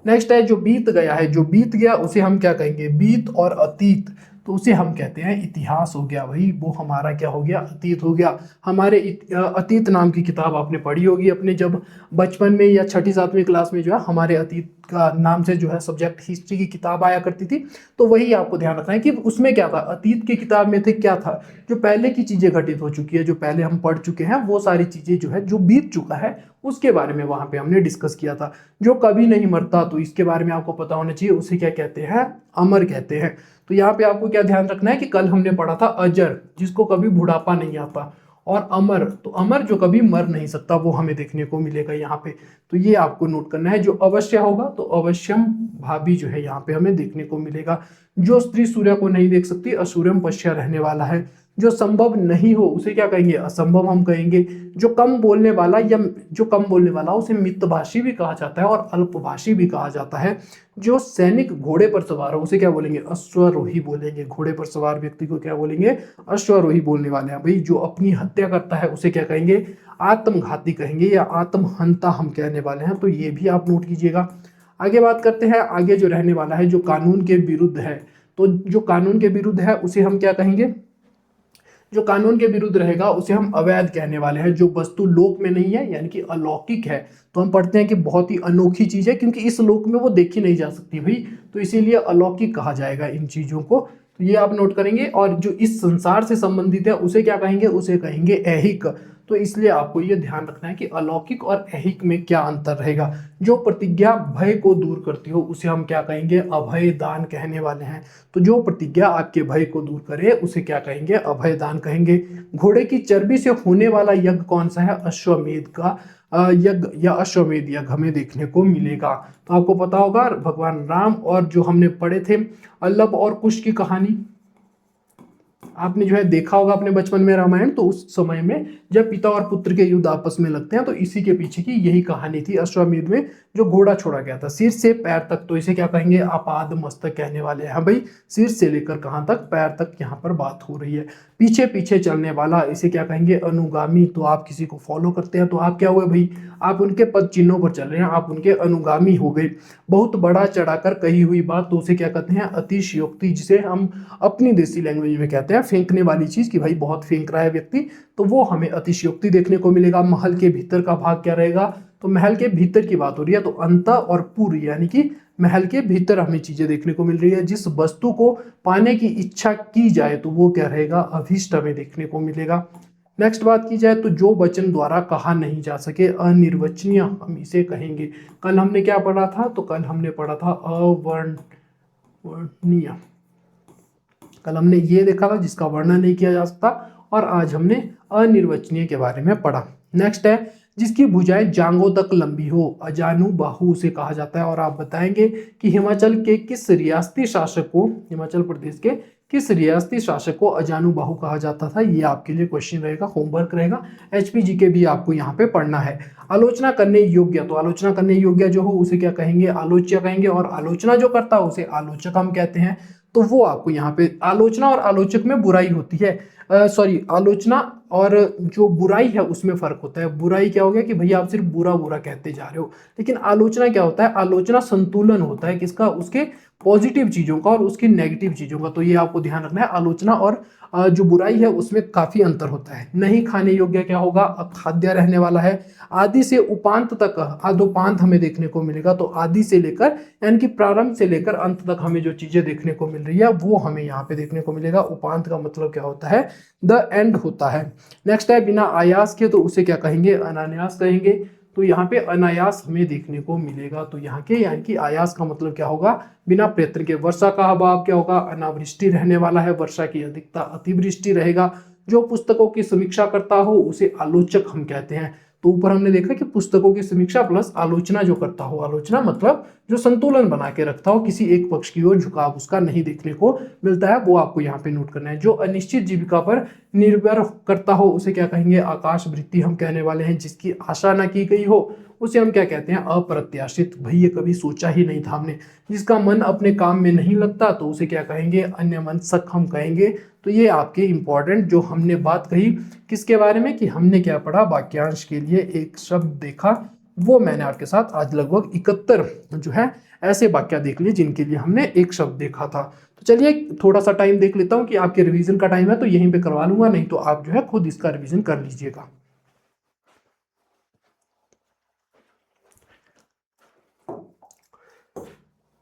नेक्स्ट है जो बीत गया है। जो बीत गया उसे हम क्या कहेंगे? बीत और अतीत, तो उसे हम कहते हैं इतिहास हो गया भाई। वो हमारा क्या हो गया? अतीत हो गया। हमारे अतीत नाम की किताब आपने पढ़ी होगी अपने जब बचपन में या छठी सातवीं क्लास में, जो है हमारे अतीत का नाम से जो है सब्जेक्ट हिस्ट्री की किताब आया करती थी। तो वही आपको ध्यान रखना है कि उसमें क्या था? अतीत की किताब में थे क्या था? जो पहले की चीजें घटित हो चुकी है, जो पहले हम पढ़ चुके हैं, वो सारी चीजें जो है जो बीत चुका है उसके बारे में वहां पे हमने डिस्कस किया था। जो कभी नहीं मरता, तो इसके बारे में आपको पता होना चाहिए, उसे क्या कहते हैं? अमर कहते हैं। तो यहाँ पे आपको क्या ध्यान रखना है कि कल हमने पढ़ा था अजर, जिसको कभी बुढ़ापा नहीं आता, और अमर, तो अमर जो कभी मर नहीं सकता, वो हमें देखने को मिलेगा यहाँ पे। तो ये आपको नोट करना है। जो अवश्य होगा, तो अवश्यम भावी जो है यहाँ पे हमें देखने को मिलेगा। जो स्त्री सूर्य को नहीं देख सकती, असूर्यम पश्य रहने वाला है। जो संभव नहीं हो उसे क्या कहेंगे? असंभव हम कहेंगे। जो कम बोलने वाला या जो कम बोलने वाला उसे मितभाषी भी कहा जाता है और अल्पभाषी भी कहा जाता है। जो सैनिक घोड़े पर सवार हो उसे क्या बोलेंगे? अश्वरोही बोलेंगे। घोड़े पर सवार व्यक्ति को क्या बोलेंगे? अश्वरोही बोलने वाले हैं भाई। जो अपनी हत्या करता है उसे क्या कहेंगे? आत्मघाती कहेंगे या आत्महंता हम कहने वाले हैं। तो ये भी आप नोट कीजिएगा। आगे बात करते हैं। आगे जो रहने वाला है जो कानून के विरुद्ध है, तो जो कानून के विरुद्ध है उसे हम क्या कहेंगे? जो कानून के विरुद्ध रहेगा उसे हम अवैध कहने वाले हैं। जो वस्तु लोक में नहीं है, यानी कि अलौकिक है, तो हम पढ़ते हैं कि बहुत ही अनोखी चीज है, क्योंकि इस लोक में वो देखी नहीं जा सकती भाई, तो इसीलिए अलौकिक कहा जाएगा इन चीजों को। तो ये आप नोट करेंगे। और जो इस संसार से संबंधित है उसे क्या कहेंगे? उसे कहेंगे ऐहिक। तो इसलिए आपको ये ध्यान रखना है कि अलौकिक और ऐहिक में क्या अंतर रहेगा। जो प्रतिज्ञा भय को दूर करती हो उसे हम क्या कहेंगे, अभय दान कहने वाले हैं। तो जो प्रतिज्ञा आपके भय को दूर करे उसे क्या कहेंगे, अभय दान कहेंगे। घोड़े की चर्बी से होने वाला यज्ञ कौन सा है, अश्वमेध का यज्ञ या अश्वमेध यज्ञ हमें देखने को मिलेगा। तो आपको पता होगा भगवान राम और जो हमने पढ़े थे लव और कुश की कहानी, आपने जो है देखा होगा अपने बचपन में रामायण। तो उस समय में जब पिता और पुत्र के युद्ध आपस में लगते हैं तो इसी के पीछे की यही कहानी थी। अश्वमेध में जो घोड़ा छोड़ा गया था सिर से पैर तक, तो इसे क्या कहेंगे, आपाद मस्तक कहने वाले हैं। हाँ भाई, सिर से लेकर कहाँ तक, पैर तक यहाँ पर बात हो रही है। पीछे पीछे चलने वाला, इसे क्या कहेंगे, अनुगामी। तो आप किसी को फॉलो करते हैं तो आप क्या हुए भाई, आप उनके पद चिन्हों पर चल रहे हैं, आप उनके अनुगामी हो गए। बहुत बड़ा चढ़ाकर कही हुई बात, तो उसे क्या कहते हैं, अतिशयोक्ति, जिसे हम अपनी देसी लैंग्वेज में कहते हैं फेंकने वाली चीज, कि भाई बहुत फेंक रहा है व्यक्ति, तो वो हमें अतिशयोक्ति देखने को मिलेगा। महल के भीतर का भाग क्या रहेगा, तो महल के भीतर की बात हो रही है, तो अंत और पूर्व, यानी कि महल के भीतर हमें चीजें देखने को मिल रही है। जिस वस्तु को पाने की इच्छा की जाए तो वो क्या रहेगा, अभीष्ट हमें देखने को मिलेगा। नेक्स्ट बात की जाए तो जो वचन द्वारा कहा नहीं जा सके, अनिर्वचनीय हम इसे कहेंगे। कल हमने क्या पढ़ा था, तो कल हमने पढ़ा था अवर्णनीय। कल हमने ये देखा था जिसका वर्णन नहीं किया जा सकता, और आज हमने अनिर्वचनीय के बारे में पढ़ा। नेक्स्ट है जिसकी भुजाएं जांघों तक लंबी हो, अजानु बाहु उसे कहा जाता है। और आप बताएंगे कि हिमाचल के किस रियासती शासक को, हिमाचल प्रदेश के किस रियासती शासक को अजानु बाहु कहा जाता था, ये आपके लिए क्वेश्चन रहेगा, होमवर्क रहेगा, एचपीजी के भी आपको यहाँ पे पढ़ना है। आलोचना करने योग्य, तो आलोचना करने योग्य जो हो उसे क्या कहेंगे, आलोच्य कहेंगे, और आलोचना जो करता है उसे आलोचक हम कहते हैं। तो वो आपको यहाँ पे, आलोचना और आलोचक में बुराई होती है, सॉरी, आलोचना और जो बुराई है उसमें फर्क होता है। बुराई क्या हो गया कि भैया आप सिर्फ बुरा बुरा कहते जा रहे हो, लेकिन आलोचना क्या होता है, आलोचना संतुलन होता है किसका, उसके पॉजिटिव चीजों का और उसकी नेगेटिव चीजों का। तो ये आपको ध्यान रखना है, आलोचना और जो बुराई है उसमें काफी अंतर होता है। नहीं खाने योग्य क्या होगा, अखाद्य रहने वाला है। आदि से उपांत तक, आदोपांत हमें देखने को मिलेगा। तो आदि से लेकर, यानी कि प्रारंभ से लेकर अंत तक हमें जो चीजें देखने को मिल रही है वो हमें यहाँ पे देखने को मिलेगा। उपांत का मतलब क्या होता है, द एंड होता है। नेक्स्ट है बिना आयास के, तो उसे क्या कहेंगे, अनायास कहेंगे। तो यहाँ पे अनायास हमें देखने को मिलेगा। तो यहाँ के, यानी कि आयास का मतलब क्या होगा, बिना प्रयत्न के। वर्षा का अभाव क्या होगा, अनावृष्टि रहने वाला है। वर्षा की अधिकता अतिवृष्टि रहेगा। जो पुस्तकों की समीक्षा करता हो उसे आलोचक हम कहते हैं। तो ऊपर हमने देखा कि पुस्तकों की समीक्षा प्लस आलोचना जो करता हो, आलोचना मतलब जो संतुलन बना के रखता हो, किसी एक पक्ष की ओर झुकाव उसका नहीं देखने को मिलता है, वो आपको यहाँ पे नोट करना है। जो अनिश्चित जीविका पर निर्भर करता हो उसे क्या कहेंगे, आकाश वृत्ति हम कहने वाले हैं। जिसकी आशा ना की गई हो उसे हम क्या कहते हैं, अप्रत्याशित। भाई ये कभी सोचा ही नहीं था हमने। जिसका मन अपने काम में नहीं लगता तो उसे क्या कहेंगे, अन्यमनस्क हम कहेंगे। तो ये आपके इंपॉर्टेंट जो हमने बात कही किसके बारे में, कि हमने क्या पढ़ा, वाक्यांश के लिए एक शब्द देखा, वो मैंने आपके साथ आज लगभग 71 जो है ऐसे वाक्य देख लिए जिनके लिए हमने एक शब्द देखा था। तो चलिए थोड़ा सा टाइम देख लेता हूँ कि आपके रिवीजन का टाइम है तो यहीं पे करवा लूंगा, नहीं तो आप जो है खुद इसका रिवीजन कर लीजिएगा।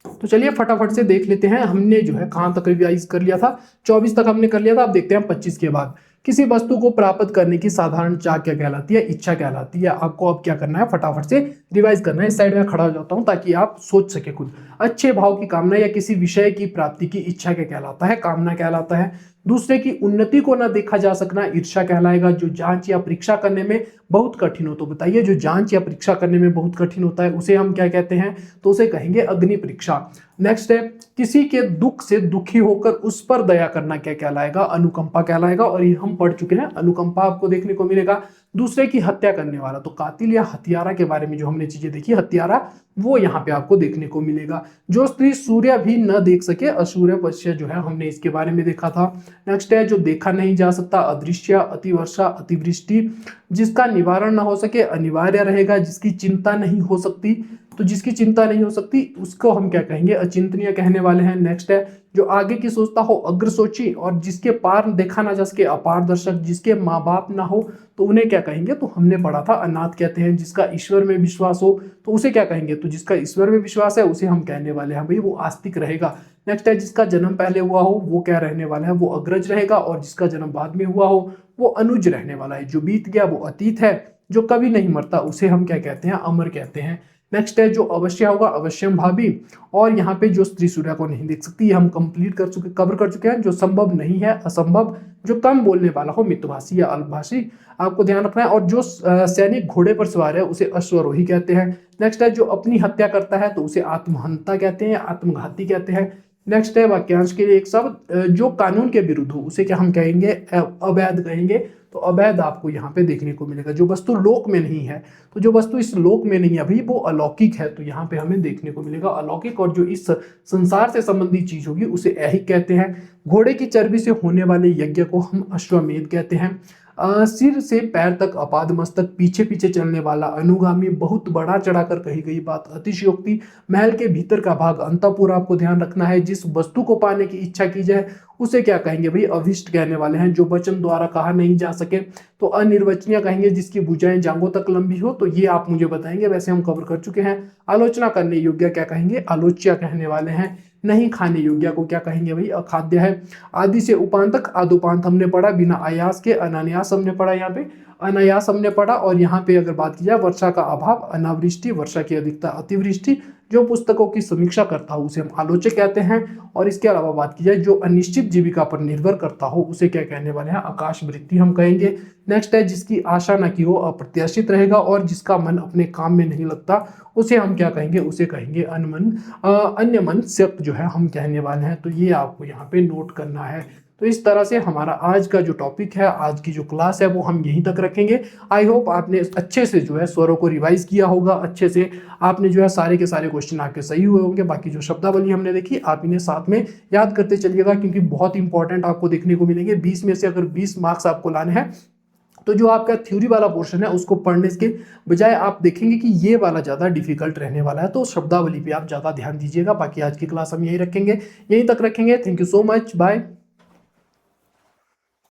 तो चलिए फटाफट से देख लेते हैं हमने जो है कहां तक रिवाइज कर लिया था। 24 तक हमने कर लिया था। अब देखते हैं 25 के बाद। किसी वस्तु को प्राप्त करने की साधारण चाह क्या कहलाती है, इच्छा कहलाती है। आपको अब क्या करना है, फटाफट से रिवाइज करना है। इस साइड में खड़ा हो जाता हूं ताकि आप सोच सके खुद। अच्छे भाव की कामना या किसी विषय की प्राप्ति की इच्छा क्या कहलाता है, कामना कहलाता है। दूसरे की उन्नति को न देखा जा सकना ईर्ष्या कहलाएगा। जो जांच या परीक्षा करने में बहुत कठिन हो, तो बताइए जो जांच या परीक्षा करने में बहुत कठिन होता है उसे हम क्या कहते हैं, तो उसे कहेंगे अग्नि परीक्षा। नेक्स्ट है किसी के दुख से दुखी होकर उस पर दया करना क्या कहलाएगा, अनुकंपा कहलाएगा। और ये हम पढ़ चुके हैं, अनुकंपा आपको देखने को मिलेगा। दूसरे की हत्या करने वाला, तो कातिल या हत्यारा के बारे में जो हमने चीजें देखी, हत्यारा वो यहाँ पे आपको देखने को मिलेगा। जो स्त्री सूर्य भी न देख सके, असूर्य पश्य जो है हमने इसके बारे में देखा था। नेक्स्ट है जो देखा नहीं जा सकता, अदृश्य, अतिवर्षा, अतिवृष्टि। जिसका निवारण न हो सके, अनिवार्य रहेगा। जिसकी चिंता नहीं हो सकती, तो जिसकी चिंता नहीं हो सकती उसको हम क्या कहेंगे, अचिंतनीय कहने वाले हैं। नेक्स्ट है जो आगे की सोचता हो अग्र सोची, और जिसके पार देखा ना जा सके अपारदर्शक, जिसके माँ बाप ना हो तो उन्हें क्या कहेंगे, तो हमने पढ़ा था अनाथ कहते हैं। जिसका ईश्वर में विश्वास हो तो उसे क्या कहेंगे, तो जिसका ईश्वर में विश्वास है उसे हम कहने वाले हैं भाई वो आस्तिक रहेगा। नेक्स्ट है जिसका जन्म पहले हुआ हो वो क्या रहने वाला है, वो अग्रज रहेगा, और जिसका जन्म बाद में हुआ हो वो अनुज रहने वाला है। जो बीत गया वो अतीत है, जो कभी नहीं मरता उसे हम क्या कहते हैं, अमर कहते हैं। नेक्स्ट है जो अवश्य होगा अवश्यम भावी, और यहाँ पे जो स्त्री सूर्य को नहीं देख सकती हम कंप्लीट कर चुके, कवर कर चुके हैं। जो संभव नहीं है असंभव, जो कम बोलने वाला हो मितभाषी या अल्पभाषी, आपको ध्यान रखना है। और जो सैनिक घोड़े पर सवार है उसे अश्वरोही कहते हैं। नेक्स्ट है जो अपनी हत्या करता है तो उसे आत्महंता कहते हैं, आत्मघाती कहते हैं। नेक्स्ट है वाक्यांश के लिए एक शब्द जो कानून के विरुद्ध हो उसे क्या हम कहेंगे, अवैध कहेंगे। तो अवैध आपको यहाँ पे देखने को मिलेगा। जो वस्तु लोक में नहीं है, तो जो वस्तु इस लोक में नहीं है अभी वो अलौकिक है, तो यहाँ पे हमें देखने को मिलेगा अलौकिक। और जो इस संसार से संबंधित चीज होगी उसे ऐहिक कहते हैं। घोड़े की चर्बी से होने वाले यज्ञ को हम अश्वमेध कहते हैं। सिर से पैर तक अपाद मस्तक, पीछे पीछे चलने वाला अनुगामी, बहुत बड़ा चढ़ाकर कही गई बात अतिशयोक्ति, महल के भीतर का भाग अंतःपुर आपको ध्यान रखना है। जिस वस्तु को पाने की इच्छा की जाए उसे क्या कहेंगे भाई, अभिष्ट कहने वाले हैं। जो वचन द्वारा कहा नहीं जा सके तो अनिर्वचनीय कहेंगे। जिसकी भुजाएं जांघों तक लंबी हो, तो ये आप मुझे बताएंगे, वैसे हम कवर कर चुके हैं। आलोचना करने योग्य क्या कहेंगे, आलोच्य कहने वाले हैं। नहीं खाने योग्य को क्या कहेंगे भाई, अखाद्य है। आदि से उपांत तक आदुपांत हमने पढ़ा, बिना आयास के अनायास हमने पढ़ा, यहाँ पे अनायास हमने पढ़ा। और यहाँ पे अगर बात की जाए वर्षा का अभाव अनावृष्टि, वर्षा की अधिकता अतिवृष्टि, जो पुस्तकों की समीक्षा करता हो उसे हम आलोचक कहते हैं। और इसके अलावा बात की जाए जो अनिश्चित जीविका पर निर्भर करता हो उसे क्या कहने वाले हैं, आकाश वृत्ति हम कहेंगे। नेक्स्ट है जिसकी आशा न की हो अप्रत्याशित रहेगा, और जिसका मन अपने काम में नहीं लगता उसे हम क्या कहेंगे, उसे कहेंगे अनमन अन्य मन स्यक्त जो है हम कहने वाले हैं। तो ये आपको यहाँ पे नोट करना है। तो इस तरह से हमारा आज का जो टॉपिक है, आज की जो क्लास है वो हम यहीं तक रखेंगे। आई होप आपने अच्छे से जो है स्वरों को रिवाइज किया होगा, अच्छे से आपने जो है सारे के सारे क्वेश्चन आपके सही हुए होंगे। बाकी जो शब्दावली हमने देखी आप इन्हें साथ में याद करते चलिएगा, क्योंकि बहुत इंपॉर्टेंट आपको देखने को मिलेंगे। 20 में से अगर 20 मार्क्स आपको लाने हैं तो जो आपका थ्योरी वाला पोर्शन है उसको पढ़ने के बजाय आप देखेंगे कि ये वाला ज़्यादा डिफिकल्ट रहने वाला है। तो शब्दावली पे आप ज़्यादा ध्यान दीजिएगा। बाकी आज की क्लास हम यहीं रखेंगे, यहीं तक रखेंगे। Thank you so much, bye.